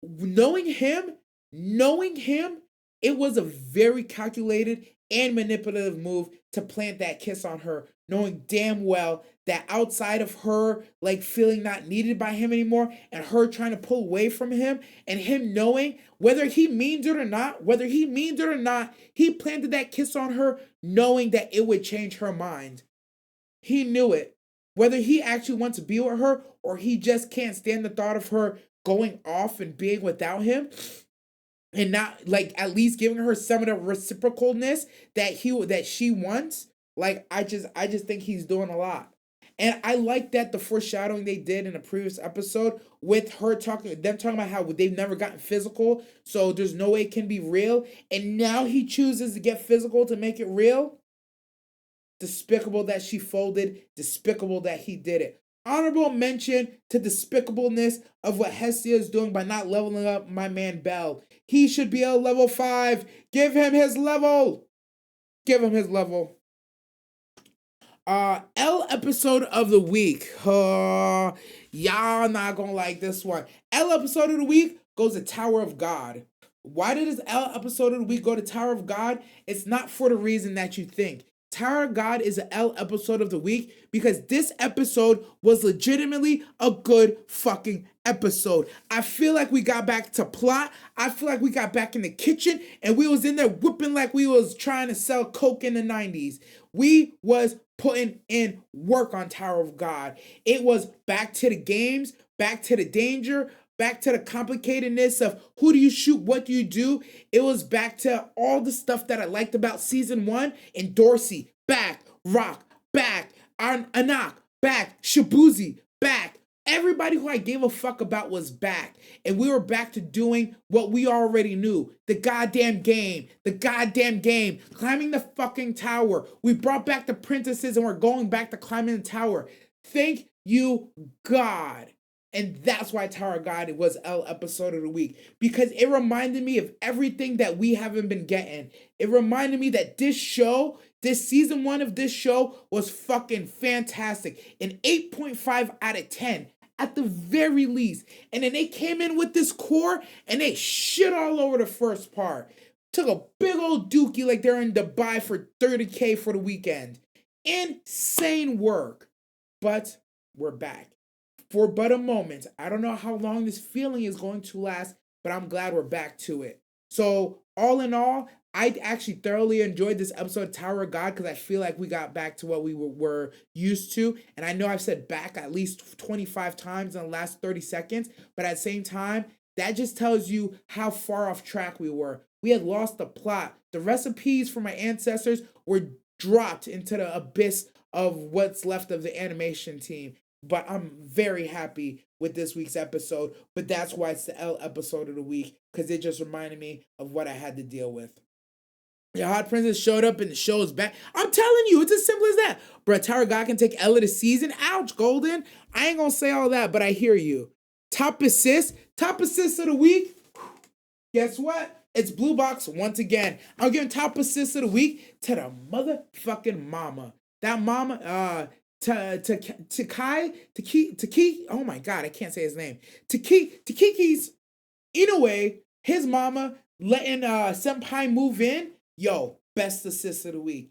knowing him, knowing him, it was a very calculated and manipulative move to plant that kiss on her, knowing damn well that outside of her like feeling not needed by him anymore and her trying to pull away from him and him knowing whether he means it or not, he planted that kiss on her knowing that it would change her mind. He knew it. Whether he actually wants to be with her or he just can't stand the thought of her going off and being without him, and not like at least giving her some of the reciprocalness that she wants. Like I just think he's doing a lot. And I like that the foreshadowing they did in a previous episode with them talking about how they've never gotten physical, so there's no way it can be real. And now he chooses to get physical to make it real. Despicable that she folded, despicable that he did it. Honorable mention to despicableness of what Hestia is doing by not leveling up my man Bell. He should be a level 5. Give him his level. Give him his level. L episode of the week. Y'all not gonna like this one. L episode of the week goes to Tower of God. Why did this L episode of the week go to Tower of God? It's not for the reason that you think. Tower of God is an L episode of the week because this episode was legitimately a good fucking episode. I feel like we got back to plot. I feel like we got back in the kitchen and we was in there whipping like we was trying to sell coke in the 90s. We was putting in work on Tower of God. It was back to the games, back to the danger, back to the complicatedness of who do you shoot, what do you do. It was back to all the stuff that I liked about season 1. And Dorsey, back. Rock, back. Anak, back. Shibuzi, back. Everybody who I gave a fuck about was back. And we were back to doing what we already knew. The goddamn game. The goddamn game. Climbing the fucking tower. We brought back the princesses and we're going back to climbing the tower. Thank you, God. And that's why Tower of God was L episode of the week. Because it reminded me of everything that we haven't been getting. It reminded me that this show, this season 1 of this show was fucking fantastic. An 8.5 out of 10 at the very least. And then they came in with this core and they shit all over the first part. Took a big old dookie like they're in Dubai for $30K for the weekend. Insane work. But we're back. For but a moment. I don't know how long this feeling is going to last, but I'm glad we're back to it. So, all in all, I actually thoroughly enjoyed this episode of Tower of God because I feel like we got back to what we were used to. And I know I've said back at least 25 times in the last 30 seconds, but at the same time, that just tells you how far off track we were. We had lost the plot. The recipes for my ancestors were dropped into the abyss of what's left of the animation team. But I'm very happy with this week's episode. But that's why it's the L episode of the week. Because it just reminded me of what I had to deal with. The Hot Princess showed up and the show's back. I'm telling you, it's as simple as that. Bruh, Tower God can take L of the season. Ouch, Golden. I ain't gonna say all that, but I hear you. Top assist of the week. Guess what? It's Blue Box once again. I'm giving top assist of the week to the motherfucking mama. That mama, Taki, oh my god, I can't say his name. Takiki's, in a way, his mama letting Senpai move in. Yo, best assist of the week.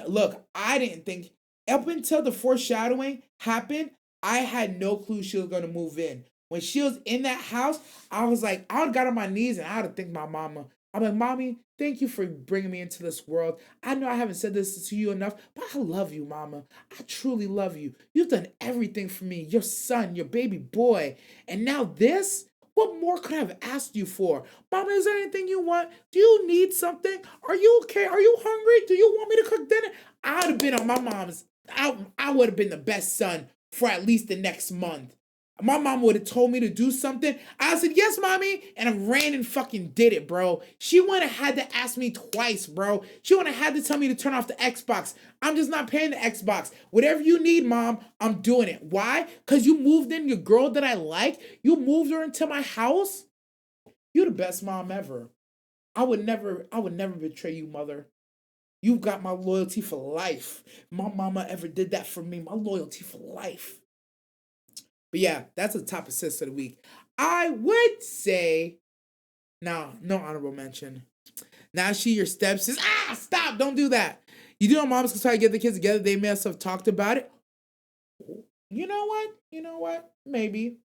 Look, I didn't think, up until the foreshadowing happened, I had no clue she was gonna move in. When she was in that house, I was like, I would have got on my knees and I would have thanked my mama. I'm like, Mommy, thank you for bringing me into this world. I know I haven't said this to you enough, but I love you, Mama. I truly love you. You've done everything for me, your son, your baby boy. And now this? What more could I have asked you for? Mama, is there anything you want? Do you need something? Are you okay? Are you hungry? Do you want me to cook dinner? I would have been on my mom's. I would have been the best son for at least the next month. My mom would have told me to do something. I said, yes, mommy. And I ran and fucking did it, bro. She wouldn't have had to ask me twice, bro. She wouldn't have had to tell me to turn off the Xbox. I'm just not paying the Xbox. Whatever you need, Mom, I'm doing it. Why? Because you moved in your girl that I like. You moved her into my house. You're the best mom ever. I would never betray you, mother. You've got my loyalty for life. My mama ever did that for me. My loyalty for life. But yeah, that's the top assist of the week. I would say, no honorable mention. Now she your stepsister. Stop! Don't do that. You do know moms can try to get the kids together. They must have talked about it. You know what? Maybe.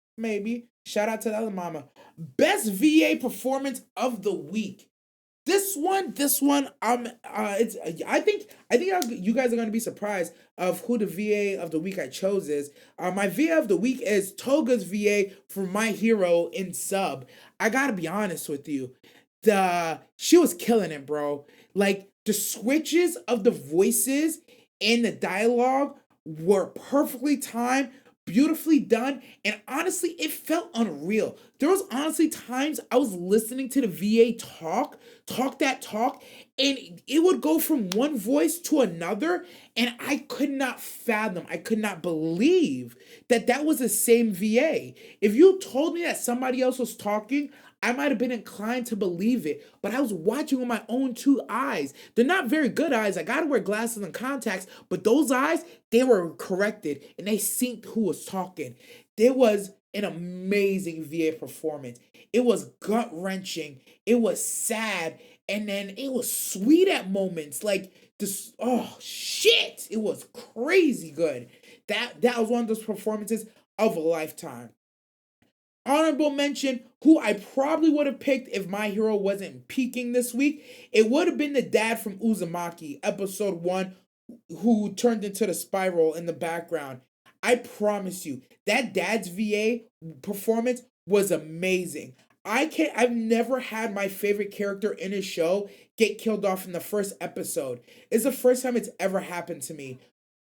Shout out to the other mama. Best VA performance of the week. This one, it's. I think you guys are gonna be surprised of who the VA of the week I chose is. My VA of the week is Toga's VA for My Hero in sub. I gotta be honest with you, she was killing it, bro. Like the switches of the voices and the dialogue were perfectly timed, beautifully done, and honestly, it felt unreal. There was honestly times I was listening to the VA talk that talk, and it would go from one voice to another, and I could not fathom, I could not believe that was the same VA. If you told me that somebody else was talking, I might have been inclined to believe it, but I was watching with my own two eyes. They're not very good eyes. I gotta wear glasses and contacts, but those eyes, they were corrected and they synced who was talking. There was an amazing VA performance. It was gut wrenching. It was sad. And then it was sweet at moments. Like This, oh shit, it was crazy good. That was one of those performances of a lifetime. Honorable mention, who I probably would have picked if My Hero wasn't peaking this week, it would have been the dad from Uzamaki, episode 1, who turned into the spiral in the background. I promise you, that dad's VA performance was amazing. I've never had my favorite character in a show get killed off in the first episode. It's the first time it's ever happened to me.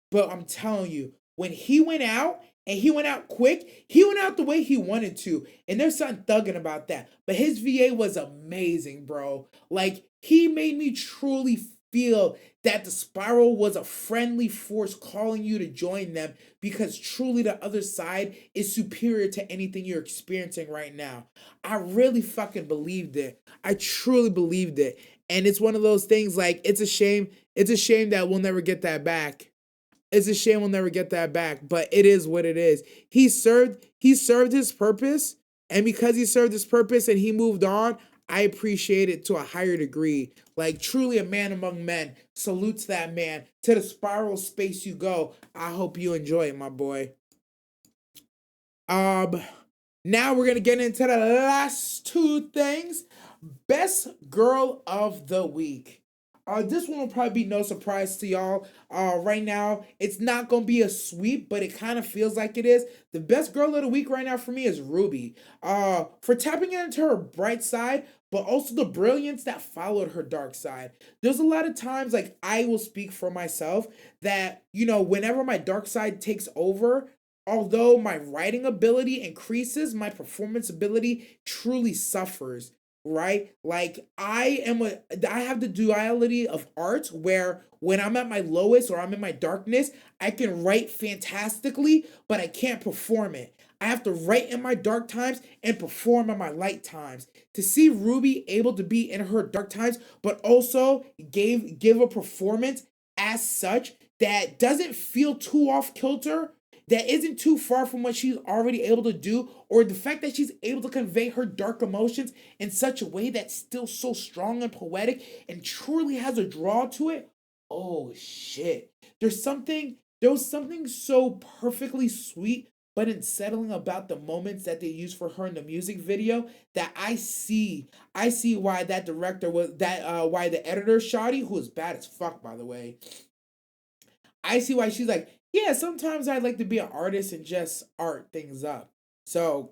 But I'm telling you, when he went out, and he went out quick, he went out the way he wanted to. And there's something thugging about that. But his VA was amazing, bro. Like, he made me truly feel that the spiral was a friendly force calling you to join them, because truly the other side is superior to anything you're experiencing right now. I really fucking believed it. I truly believed it. And it's one of those things, like, it's a shame. It's a shame that we'll never get that back. It's a shame we'll never get that back, but it is what it is. He served his purpose, and because he served his purpose and he moved on, I appreciate it to a higher degree. Like, truly a man among men. Salute to that man. To the spiral space you go. I hope you enjoy it, my boy. Um Now we're gonna get into the last two things. Best girl of the week. This one will probably be no surprise to y'all. Right now, it's not gonna be a sweep, but it kind of feels like it is. The best girl of the week right now for me is Ruby. For tapping into her bright side, but also the brilliance that followed her dark side. There's a lot of times, like, I will speak for myself, that, whenever my dark side takes over, although my writing ability increases, my performance ability truly suffers, right? Like, I have the duality of art where when I'm at my lowest or I'm in my darkness, I can write fantastically, but I can't perform it. I have to write in my dark times and perform in my light times. To see Ruby able to be in her dark times, but also give a performance as such that doesn't feel too off kilter, that isn't too far from what she's already able to do, or the fact that she's able to convey her dark emotions in such a way that's still so strong and poetic and truly has a draw to it. Oh shit. There was something so perfectly sweet but unsettling about the moments that they used for her in the music video, that I see why that director was that why the editor Shoddy, who is bad as fuck by the way, I see why she's like, yeah, sometimes I'd like to be an artist and just art things up. So,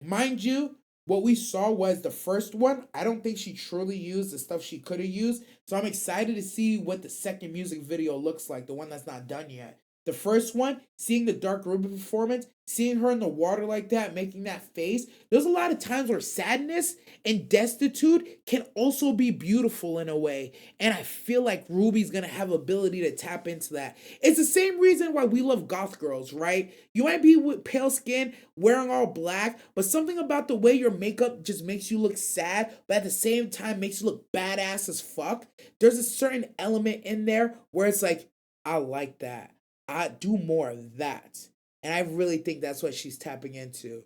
mind you, what we saw was the first one. I don't think she truly used the stuff she could have used. So I'm excited to see what the second music video looks like, the one that's not done yet. The first one, seeing the Dark Ruby performance, seeing her in the water like that, making that face. There's a lot of times where sadness and destitute can also be beautiful in a way. And I feel like Ruby's gonna have ability to tap into that. It's the same reason why we love goth girls, right? You might be with pale skin, wearing all black, but something about the way your makeup just makes you look sad, but at the same time makes you look badass as fuck. There's a certain element in there where it's like, I like that. I do more of that. And I really think that's what she's tapping into.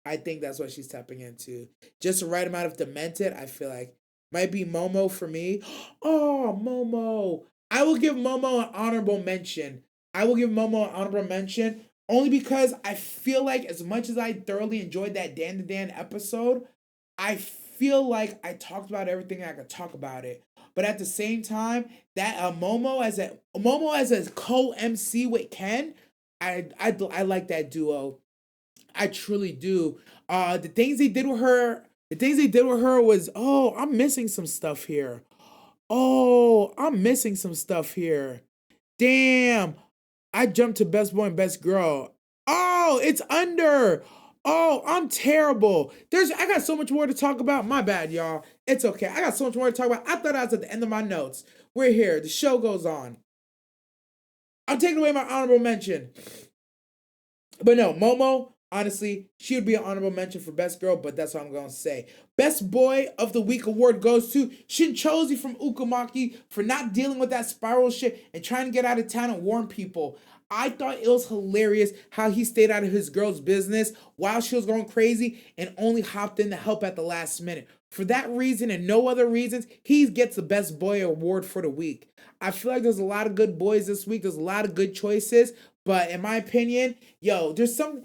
I think that's what she's tapping into. Just the right amount of demented, I feel like. Might be Momo for me. Oh, Momo. I will give Momo an honorable mention. I will give Momo an honorable mention only because I feel like, as much as I thoroughly enjoyed that Dan to Dan episode, I feel like I talked about everything I could talk about it. But at the same time, that Momo as a co MC with Ken, I like that duo. I truly do. The things they did with her, was, oh, I'm missing some stuff here. Oh, I'm missing some stuff here. Damn. I jumped to best boy and best girl. Oh, it's under. Oh, I'm terrible. I got so much more to talk about. My bad, y'all. It's okay. I got so much more to talk about. I thought I was at the end of my notes. We're here. The show goes on. I'm taking away my honorable mention. But no, Momo, honestly, she would be an honorable mention for best girl, but that's what I'm going to say. Best boy of the week award goes to Shinchozi from Uzumaki for not dealing with that spiral shit and trying to get out of town and warn people. I thought it was hilarious how he stayed out of his girl's business while she was going crazy and only hopped in to help at the last minute. For that reason and no other reasons, he gets the best boy award for the week. I feel like there's a lot of good boys this week. There's a lot of good choices, but in my opinion, yo, there's something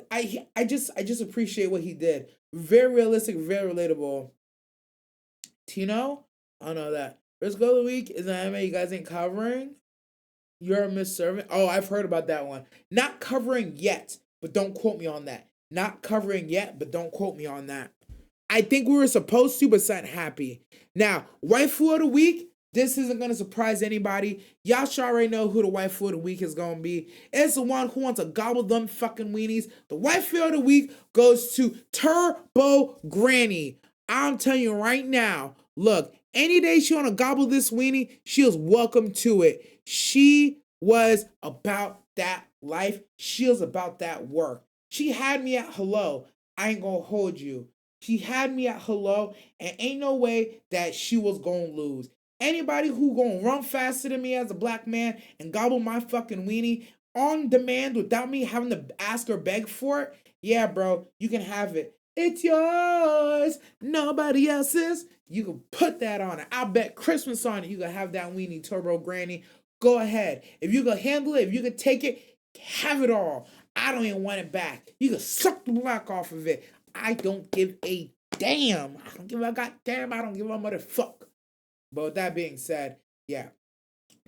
I just appreciate what he did. Very realistic, very relatable. Tino, I don't know that. First goal of the week is an anime you guys ain't covering. You're a Miss Servant. Oh, I've heard about that one. Not covering yet, but don't quote me on that. Not covering yet, but don't quote me on that. I think we were supposed to, but not happy. Now, waifu of the week. This isn't gonna surprise anybody. Y'all should already know who the waifu of the week is gonna be. It's the one who wants to gobble them fucking weenies. The waifu of the week goes to Turbo Granny. I'm telling you right now. Look, any day she wanna gobble this weenie, she is welcome to it. She was about that life. She was about that work. She had me at hello. I ain't gonna hold you. She had me at hello, and ain't no way that she was gonna lose. Anybody who gonna run faster than me as a black man and gobble my fucking weenie on demand without me having to ask or beg for it, yeah, bro, you can have it. It's yours, nobody else's. You can put that on it. I bet Christmas on it. You can have that weenie, Turbo Granny. Go ahead. If you can handle it, if you can take it, have it all. I don't even want it back. You can suck the block off of it. I don't give a damn. I don't give a goddamn. I don't give a motherfuck. But with that being said, yeah,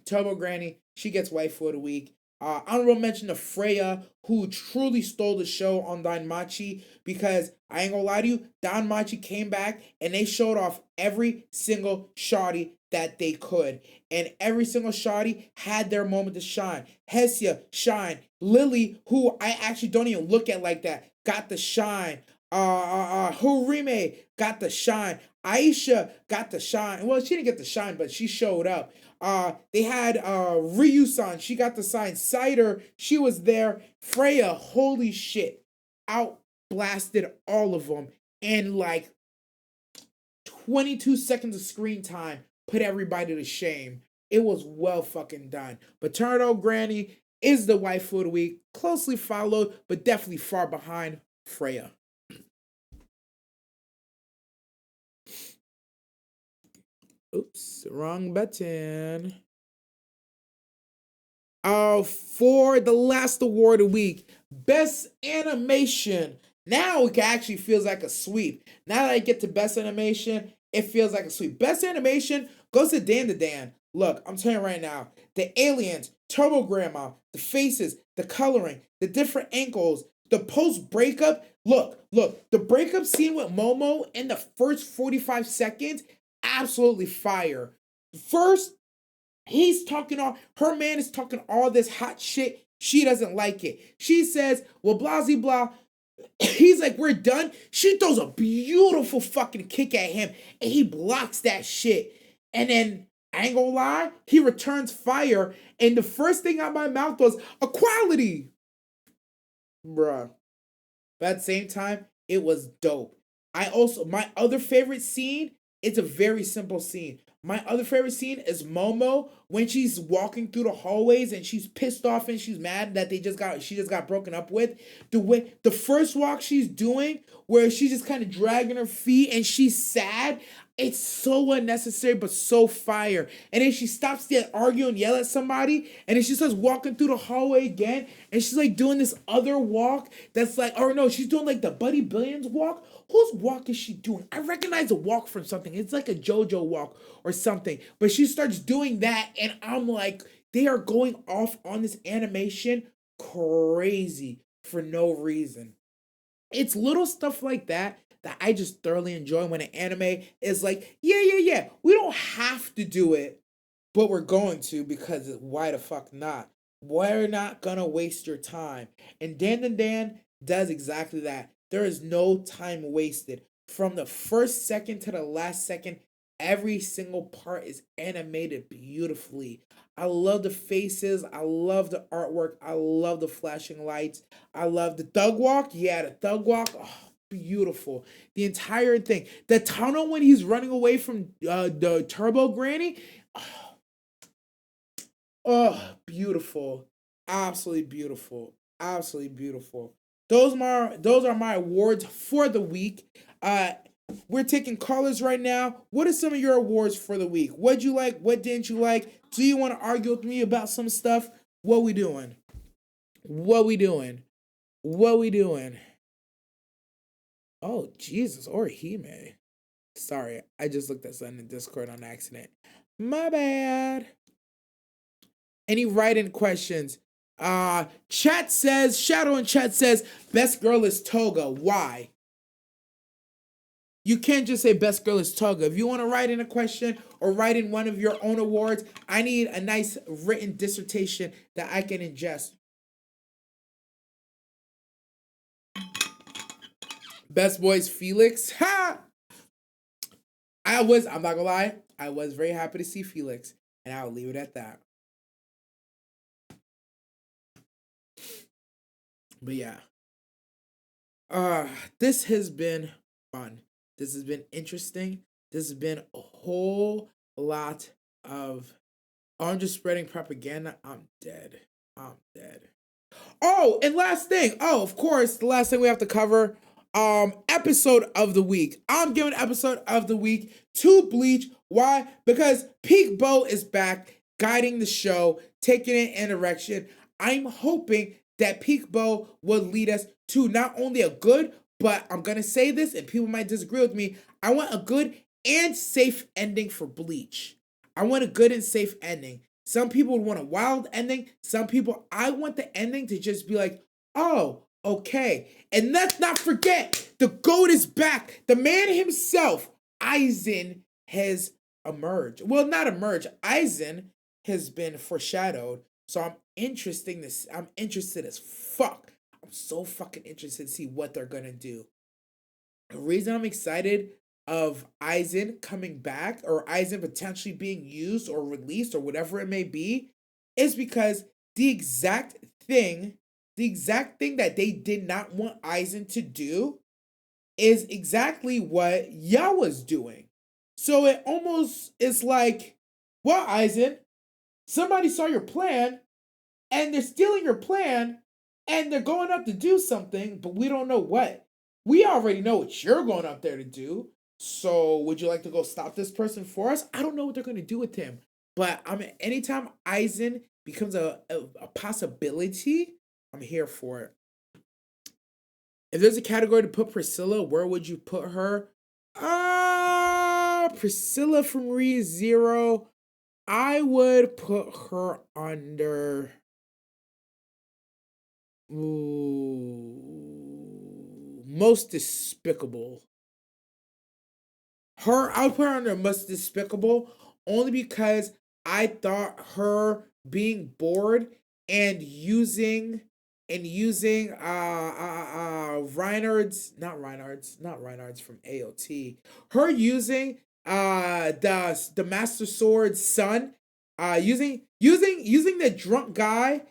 Turbo Granny, she gets waifu of the week. Honorable mention to Freya, who truly stole the show on Danmachi, because I ain't gonna lie to you, Danmachi came back and they showed off every single shawty that they could. And every single shawty had their moment to shine. Hesia, shine. Lily, who I actually don't even look at like that, got the shine. Horime got the shine. Aisha got the shine. Well, she didn't get the shine, but she showed up. They had Ryu-san, she got the sign. Cider, she was there. Freya, holy shit, out blasted all of them in like 22 seconds of screen time. Put everybody to shame. It was well fucking done. But Turtle Granny is the waifu of the week, closely followed, but definitely far behind Freya. Oops, wrong button. For the last award of the week, Best Animation. Now it actually feels like a sweep. Now that I get to Best Animation, it feels like a sweep. Best Animation goes to Dan the Dan. Look, I'm telling you right now, the aliens, Turbo Grandma, the faces, the coloring, the different ankles, the post breakup. Look, the breakup scene with Momo in the first 45 seconds, absolutely fire. First, he's talking all, her man is talking all this hot shit. She doesn't like it. She says, well, blah, blah, blah. He's like, we're done. She throws a beautiful fucking kick at him, and he blocks that shit. And then, I ain't gonna lie, he returns fire, and the first thing out my mouth was, equality! Bruh. But at the same time, it was dope. My other favorite scene, it's a very simple scene. My other favorite scene is Momo when she's walking through the hallways and she's pissed off and she's mad that she just got broken up with. The first walk she's doing where she's just kind of dragging her feet and she's sad. It's so unnecessary but so fire. And then she stops to argue and yell at somebody, and then she starts walking through the hallway again, and she's like doing this other walk that's like, or no, she's doing like the Buddy Billions walk. Whose walk is she doing? I recognize the walk from something. It's like a JoJo walk or something. But she starts doing that, and I'm like, they are going off on this animation crazy for no reason. It's little stuff like that I just thoroughly enjoy when an anime is like, yeah. We don't have to do it, but we're going to, because why the fuck not? We're not gonna waste your time. And Dan does exactly that. There is no time wasted. From the first second to the last second, every single part is animated beautifully. I love the faces. I love the artwork. I love the flashing lights. I love the thug walk. Yeah, the thug walk. Oh, beautiful. The entire thing. The tunnel when he's running away from the Turbo Granny. Beautiful. Absolutely beautiful. Absolutely beautiful. Those are my awards for the week. We're taking callers right now. What are some of your awards for the week? What'd you like? What didn't you like? Do you want to argue with me about some stuff? What we doing? What we doing? What we doing? Oh, Jesus, or Hime. Sorry, I just looked at something in Discord on accident. My bad. Any write-in questions? Chat says, Shadow in chat says, best girl is Toga. Why? You can't just say best girl is Toga. If you want to write in a question or write in one of your own awards, I need a nice written dissertation that I can ingest. Best boys Felix. Ha! I'm not gonna lie, I was very happy to see Felix, and I'll leave it at that. But yeah. This has been fun. This has been interesting. This has been a whole lot of I'm just spreading propaganda. I'm dead. I'm dead. Oh, and last thing. Oh, of course, the last thing we have to cover. Episode of the week. I'm giving episode of the week to Bleach. Why? Because Peak Bo is back, guiding the show, taking it in a direction. I'm hoping that Peak Bo will lead us to not only a good, but I'm gonna say this, and people might disagree with me. I want a good and safe ending for Bleach. I want a good and safe ending. Some people would want a wild ending. Some people, I want the ending to just be like, oh, okay. And let's not forget, the GOAT is back. The man himself, Aizen, has emerged. Well, not emerged. Aizen has been foreshadowed. So I'm interested as fuck. I'm so fucking interested to see what they're gonna do. The reason I'm excited of Aizen coming back or Aizen potentially being used or released or whatever it may be is because the exact thing that they did not want Aizen to do is exactly what Yawa's doing. So it almost is like, well, Aizen, somebody saw your plan and they're stealing your plan and they're going up to do something, but we don't know what. We already know what you're going up there to do. So would you like to go stop this person for us? I don't know what they're going to do with him. But anytime Aizen becomes a possibility, I'm here for it. If there's a category to put Priscilla, where would you put her? Priscilla from ReZero. I would put her under. Ooh, most despicable. I would put her under most despicable only because I thought her being bored and using Reinhardt's from AOT. Her using the Master Sword's son, using the drunk guy,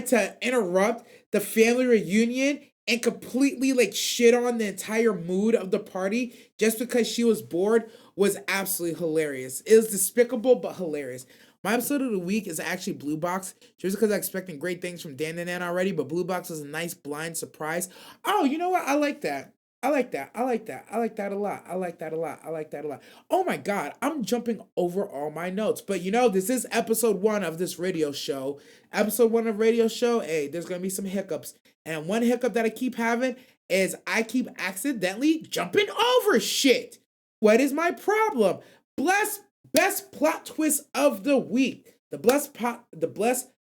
to interrupt the family reunion and completely like shit on the entire mood of the party just because she was bored was absolutely hilarious. It was despicable but hilarious. My episode of the week is actually Blue Box, just because I'm expecting great things from Dan and Nan already, but Blue Box was a nice blind surprise. Oh, you know what? I like that. I like that. I like that. I like that a lot. I like that a lot. I like that a lot. Oh my God, I'm jumping over all my notes. But you know, this is episode 1 of this radio show. Episode 1 of radio show, hey, there's going to be some hiccups. And one hiccup that I keep having is I keep accidentally jumping over shit. What is my problem? Best plot twist of the week. The best plot twist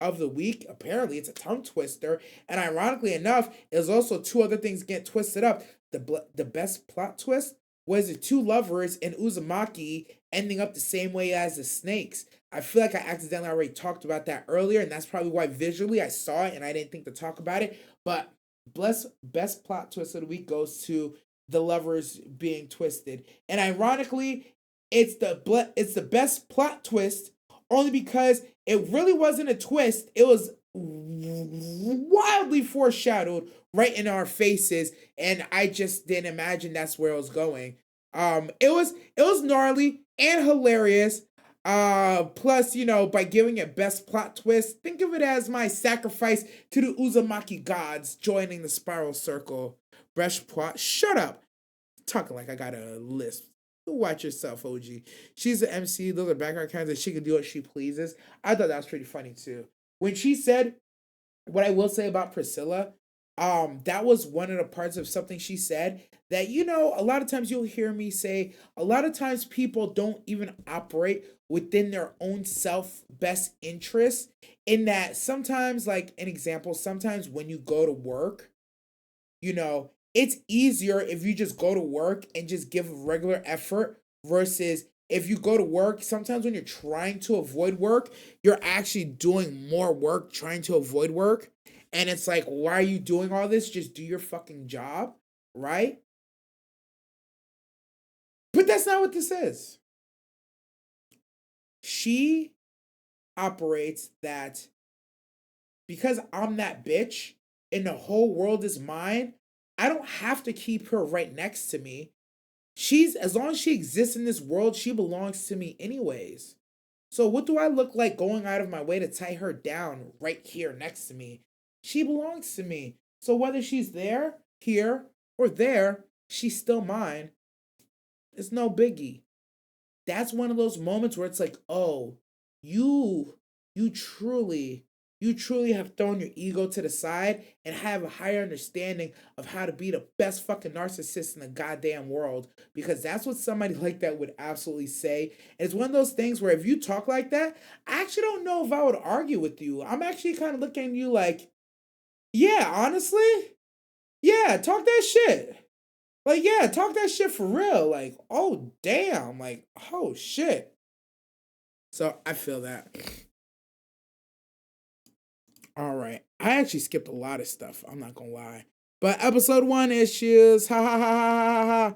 of the week. Apparently, it's a tongue twister. And ironically enough, there's also 2 other things get twisted up. The best plot twist was the 2 lovers in Uzamaki ending up the same way as the snakes. I feel like I accidentally already talked about that earlier, and that's probably why visually I saw it and I didn't think to talk about it. But best plot twist of the week goes to the lovers being twisted. And ironically, it's the best plot twist only because it really wasn't a twist. It was wildly foreshadowed right in our faces, and I just didn't imagine that's where it was going. It was gnarly and hilarious. Plus, by giving it best plot twist, think of it as my sacrifice to the Uzamaki gods joining the spiral circle. Best plot. Shut up. Talking like I got a list. Watch yourself, OG. She's the MC. Those are background characters. She can do what she pleases. I thought that was pretty funny too. When she said, what I will say about Priscilla, that was one of the parts of something she said that, a lot of times you'll hear me say, a lot of times people don't even operate within their own self best interest. In that sometimes, like an example, sometimes when you go to work, it's easier if you just go to work and just give regular effort versus if you go to work. Sometimes when you're trying to avoid work, you're actually doing more work trying to avoid work. And it's like, why are you doing all this? Just do your fucking job, right? But that's not what this is. She operates that because I'm that bitch and the whole world is mine, I don't have to keep her right next to me. As long as she exists in this world, she belongs to me anyways. So what do I look like going out of my way to tie her down right here next to me? She belongs to me. So whether she's there, here, or there, she's still mine. It's no biggie. That's one of those moments where it's like, oh, you you truly you truly have thrown your ego to the side and have a higher understanding of how to be the best fucking narcissist in the goddamn world, because that's what somebody like that would absolutely say. And it's one of those things where if you talk like that, I actually don't know if I would argue with you. I'm actually kind of looking at you like, yeah, honestly, yeah, talk that shit. Like, yeah, talk that shit for real. Like, oh, damn. Like, oh, shit. So I feel that. All right. I actually skipped a lot of stuff. I'm not going to lie. But episode 1 issues. Ha ha ha ha ha ha.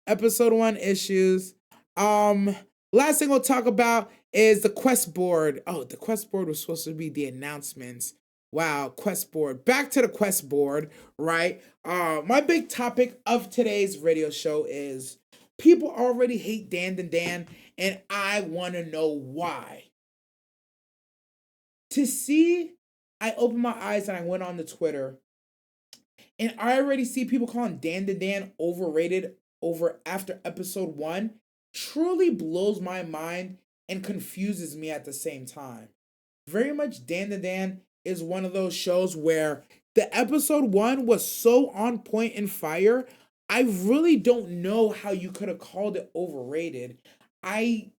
Episode 1 issues. Last thing we'll talk about is the quest board. Oh, the quest board was supposed to be the announcements. Wow, quest board. Back to the quest board, right? My big topic of today's radio show is people already hate Dan, and I want to know why. To see, I opened my eyes and I went on to Twitter, and I already see people calling Dan overrated over after episode 1. Truly blows my mind and confuses me at the same time. Very much Dan is one of those shows where the episode 1 was so on point and fire. I really don't know how you could have called it overrated. I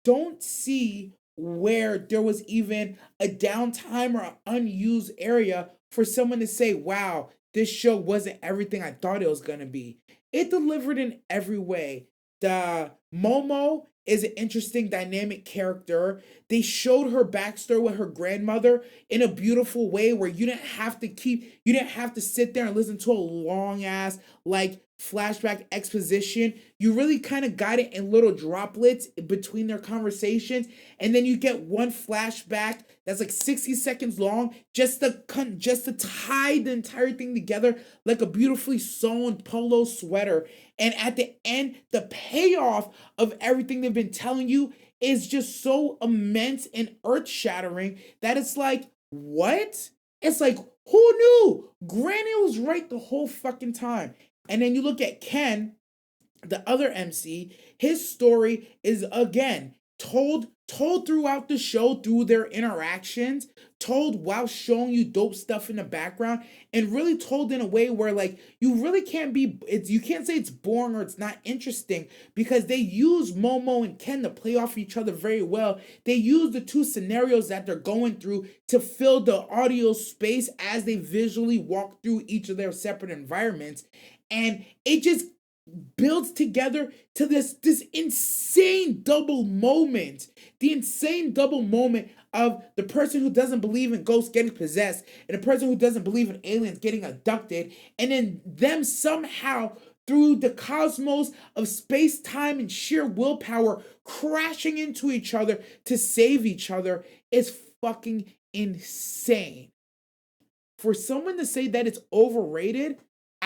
don't see where there was even a downtime or an unused area for someone to say, wow, this show wasn't everything I thought it was going to be. It delivered in every way. The Momo is an interesting dynamic character. They showed her backstory with her grandmother in a beautiful way where you didn't have to sit there and listen to a long ass like flashback exposition. You really kind of got it in little droplets between their conversations, and then you get one flashback that's like 60 seconds long just to tie the entire thing together like a beautifully sewn polo sweater. And at the end, the payoff of everything they've been telling you is just so immense and earth-shattering that it's like, what? It's like, who knew? Granny was right the whole fucking time. And then you look at Ken, the other MC, his story is again told throughout the show through their interactions, told while showing you dope stuff in the background, and really told in a way where like you really can't you can't say it's boring or it's not interesting, because they use Momo and Ken to play off each other very well. They use the two scenarios that they're going through to fill the audio space as they visually walk through each of their separate environments, and it just builds together to this insane double moment. The insane double moment of the person who doesn't believe in ghosts getting possessed and the person who doesn't believe in aliens getting abducted, and then them somehow through the cosmos of space, time, and sheer willpower crashing into each other to save each other is fucking insane. For someone to say that it's overrated,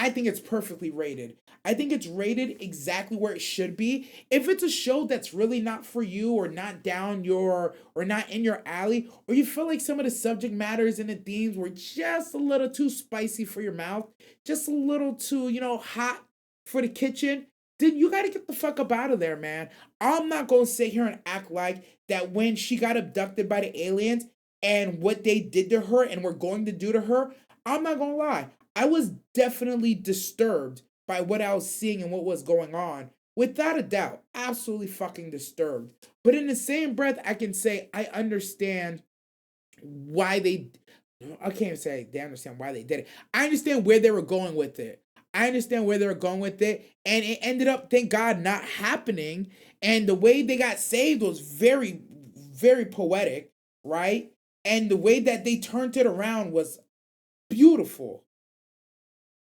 I think it's perfectly rated. I think it's rated exactly where it should be. If it's a show that's really not for you, or not down your, or not in your alley, or you feel like some of the subject matters and the themes were just a little too spicy for your mouth, just a little too, hot for the kitchen, then you got to get the fuck up out of there, man. I'm not going to sit here and act like that when she got abducted by the aliens and what they did to her and were going to do to her. I'm not going to lie. I was definitely disturbed by what I was seeing and what was going on. Without a doubt, absolutely fucking disturbed. But in the same breath, I can say I understand why they. I can't even say they understand why they did it. I understand where they were going with it. I understand where they were going with it, and it ended up, thank God, not happening. And the way they got saved was very, very poetic, right? And the way that they turned it around was beautiful.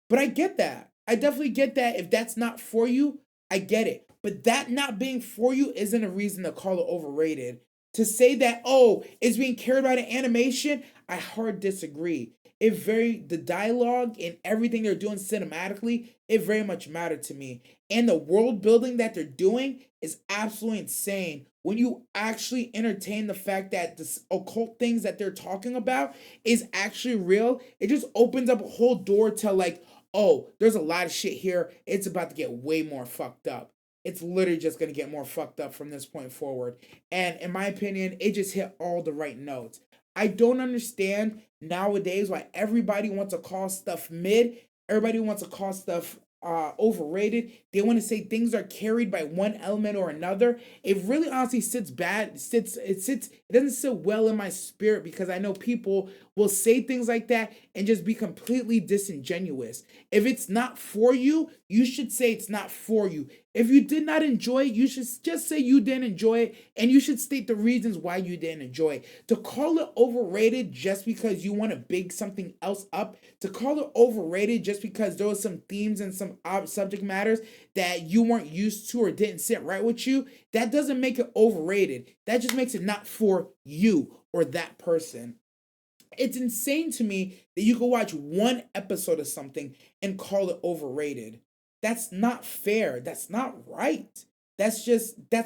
But I get that. I definitely get that. If that's not for you, I get it. But that not being for you isn't a reason to call it overrated. To say that, oh, it's being carried by the animation, I hard disagree. The dialogue and everything they're doing cinematically, it very much mattered to me. And the world building that they're doing is absolutely insane. When you actually entertain the fact that the occult things that they're talking about is actually real, it just opens up a whole door to like, oh, there's a lot of shit here. It's about to get way more fucked up. It's literally just going to get more fucked up from this point forward. And in my opinion, it just hit all the right notes. I don't understand nowadays why everybody wants to call stuff mid. Everybody wants to call stuff overrated. They want to say things are carried by one element or another. It really honestly it doesn't sit well in my spirit, because I know people will say things like that and just be completely disingenuous. If it's not for you, you should say it's not for you. If you did not enjoy it, you should just say you didn't enjoy it, and you should state the reasons why you didn't enjoy it. To call it overrated just because you want to big something else up, to call it overrated just because there was some themes and some subject matters that you weren't used to or didn't sit right with you, that doesn't make it overrated. That just makes it not for you or that person. It's insane to me that you can watch one episode of something and call it overrated. That's not fair. That's not right. That's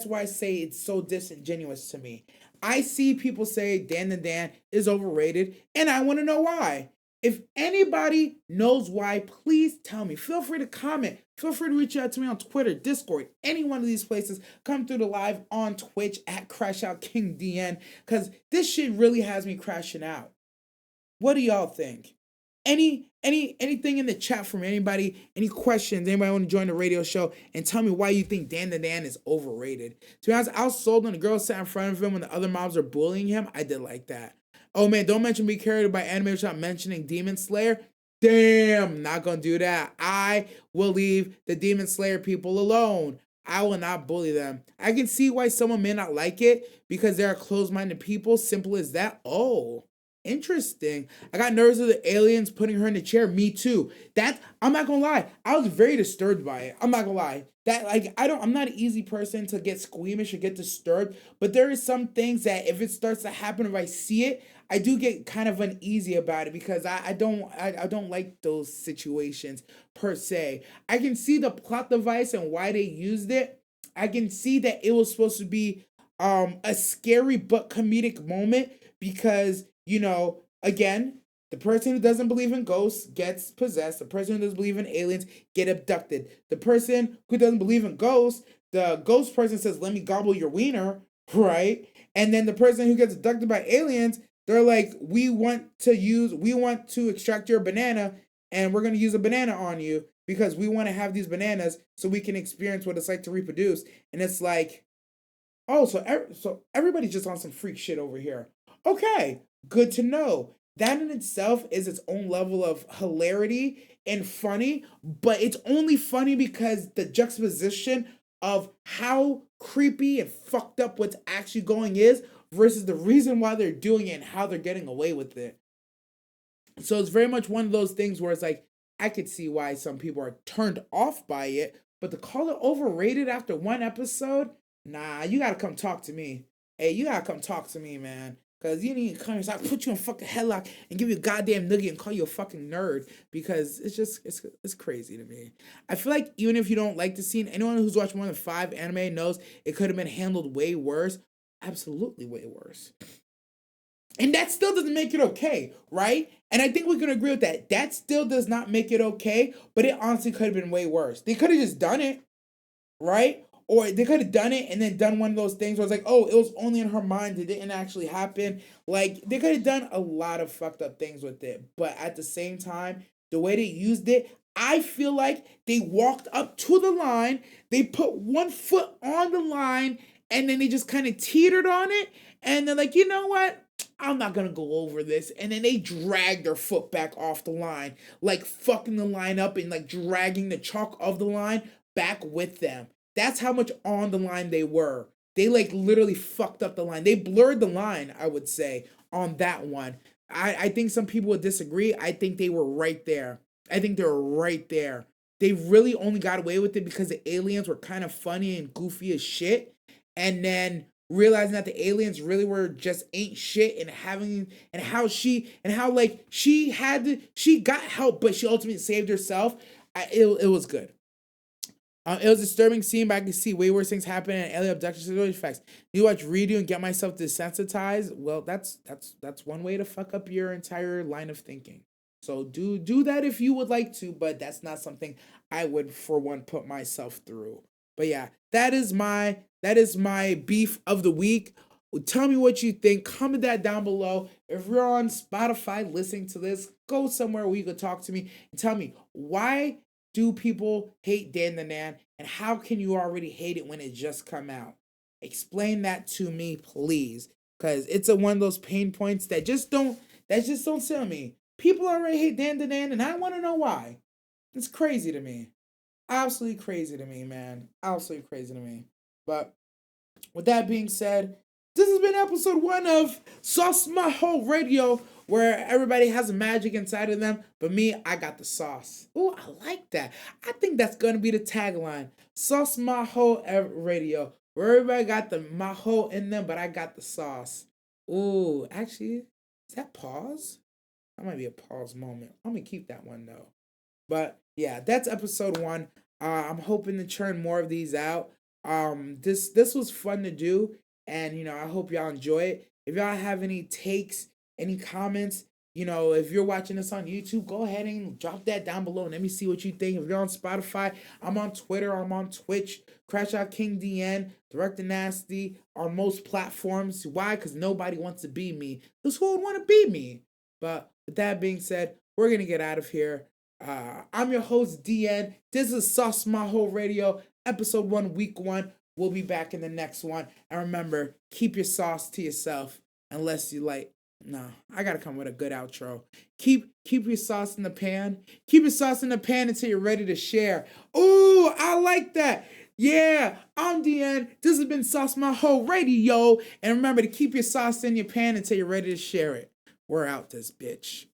why I say it's so disingenuous to me. I see people say Dan the Dan is overrated, and I want to know why. If anybody knows why, please tell me. Feel free to comment. Feel free to reach out to me on Twitter, Discord, any one of these places. Come through the live on Twitch at CrashOutKingDN, because this shit really has me crashing out. What do y'all think? Anything in the chat from anybody? Any questions? Anybody want to join the radio show and tell me why you think Dan the Dan is overrated? To be honest, I was sold when the girl sat in front of him when the other mobs are bullying him. I did like that. Oh man, don't mention be carried by anime without mentioning Demon Slayer. Damn, not gonna do that. I will leave the Demon Slayer people alone. I will not bully them. I can see why someone may not like it because they are closed-minded people. Simple as that. Oh, interesting. I got nervous of the aliens putting her in the chair. Me too. That I'm not gonna lie. I was very disturbed by it. I'm not gonna lie. That like I'm not an easy person to get squeamish or get disturbed. But there is some things that if it starts to happen, if I see it, I do get kind of uneasy about it because I don't like those situations per se. I can see the plot device and why they used it. I can see that it was supposed to be a scary but comedic moment because again, the person who doesn't believe in ghosts gets possessed. The person who doesn't believe in aliens get abducted. The person who doesn't believe in ghosts, the ghost person says, "Let me gobble your wiener," right? And then the person who gets abducted by aliens, they're like, we want to extract your banana, and we're gonna use a banana on you because we want to have these bananas so we can experience what it's like to reproduce." And it's like, oh, so everybody's just on some freak shit over here. Okay, good to know. That in itself is its own level of hilarity and funny, but it's only funny because the juxtaposition of how creepy and fucked up what's actually going is versus the reason why they're doing it and how they're getting away with it. So it's very much one of those things where it's like, I could see why some people are turned off by it, but to call it overrated after one episode, nah, you gotta come talk to me. Hey, you gotta come talk to me, man. Cause you need to come here, so I put you in a fucking headlock and give you a goddamn nugget and call you a fucking nerd because it's crazy to me. I feel like even if you don't like the scene, anyone who's watched more than 5 anime knows it could have been handled way worse. Absolutely way worse. And that still doesn't make it okay, right? And I think we can agree with that. That still does not make it okay, but it honestly could have been way worse. They could have just done it, right? Or they could have done it and then done one of those things where it's like, oh, it was only in her mind. It didn't actually happen. Like, they could have done a lot of fucked up things with it. But at the same time, the way they used it, I feel like they walked up to the line, they put one foot on the line, and then they just kind of teetered on it. And they're like, you know what? I'm not gonna go over this. And then they dragged their foot back off the line, like fucking the line up and like dragging the chalk of the line back with them. That's how much on the line they were. They like literally fucked up the line. They blurred the line, I would say, on that one. I think some people would disagree. I think they were right there. I think they were right there. They really only got away with it because the aliens were kind of funny and goofy as shit. And then realizing that the aliens really were just ain't shit and having and how like she got help but she ultimately saved herself. It was good. It was a disturbing scene, but I could see way worse things happen and alien abduction situation effects. You watch redo and get myself desensitized. Well, that's one way to fuck up your entire line of thinking. So do that if you would like to, but that's not something I would for one put myself through. But yeah, that is my beef of the week. Tell me what you think. Comment that down below. If you're on Spotify listening to this, go somewhere where you can talk to me and tell me why do people hate Dan the Nan, and how can you already hate it when it just come out? Explain that to me, please, because it's one of those pain points that just don't sit with me. People already hate Dan the Nan, and I want to know why. It's crazy to me. Absolutely crazy to me, man. Absolutely crazy to me. But with that being said, this has been episode 1 of Sauce Maho Radio, where everybody has a magic inside of them, but me, I got the sauce. Ooh, I like that. I think that's gonna be the tagline. Sauce Maho Radio, where everybody got the maho in them, but I got the sauce. Ooh, actually, is that pause? That might be a pause moment. I'm gonna keep that one though. But yeah, that's episode 1. I'm hoping to churn more of these out. This was fun to do, and I hope y'all enjoy it. If y'all have any takes, any comments, if you're watching this on YouTube, go ahead and drop that down below and let me see what you think. If you're on Spotify, I'm on Twitter, I'm on Twitch, Crash Out King DN, Director Nasty on most platforms. Why? Because nobody wants to be me. Because who would want to be me? But with that being said, we're gonna get out of here. I'm your host DN. This is Sauce Maho Radio, episode 1, week 1. We'll be back in the next one. And remember, keep your sauce to yourself unless you like. No, I gotta come with a good outro. Keep your sauce in the pan. Keep your sauce in the pan until you're ready to share. Ooh, I like that. Yeah, I'm DN. This has been Sauce Maho Radio. And remember to keep your sauce in your pan until you're ready to share it. We're out this bitch.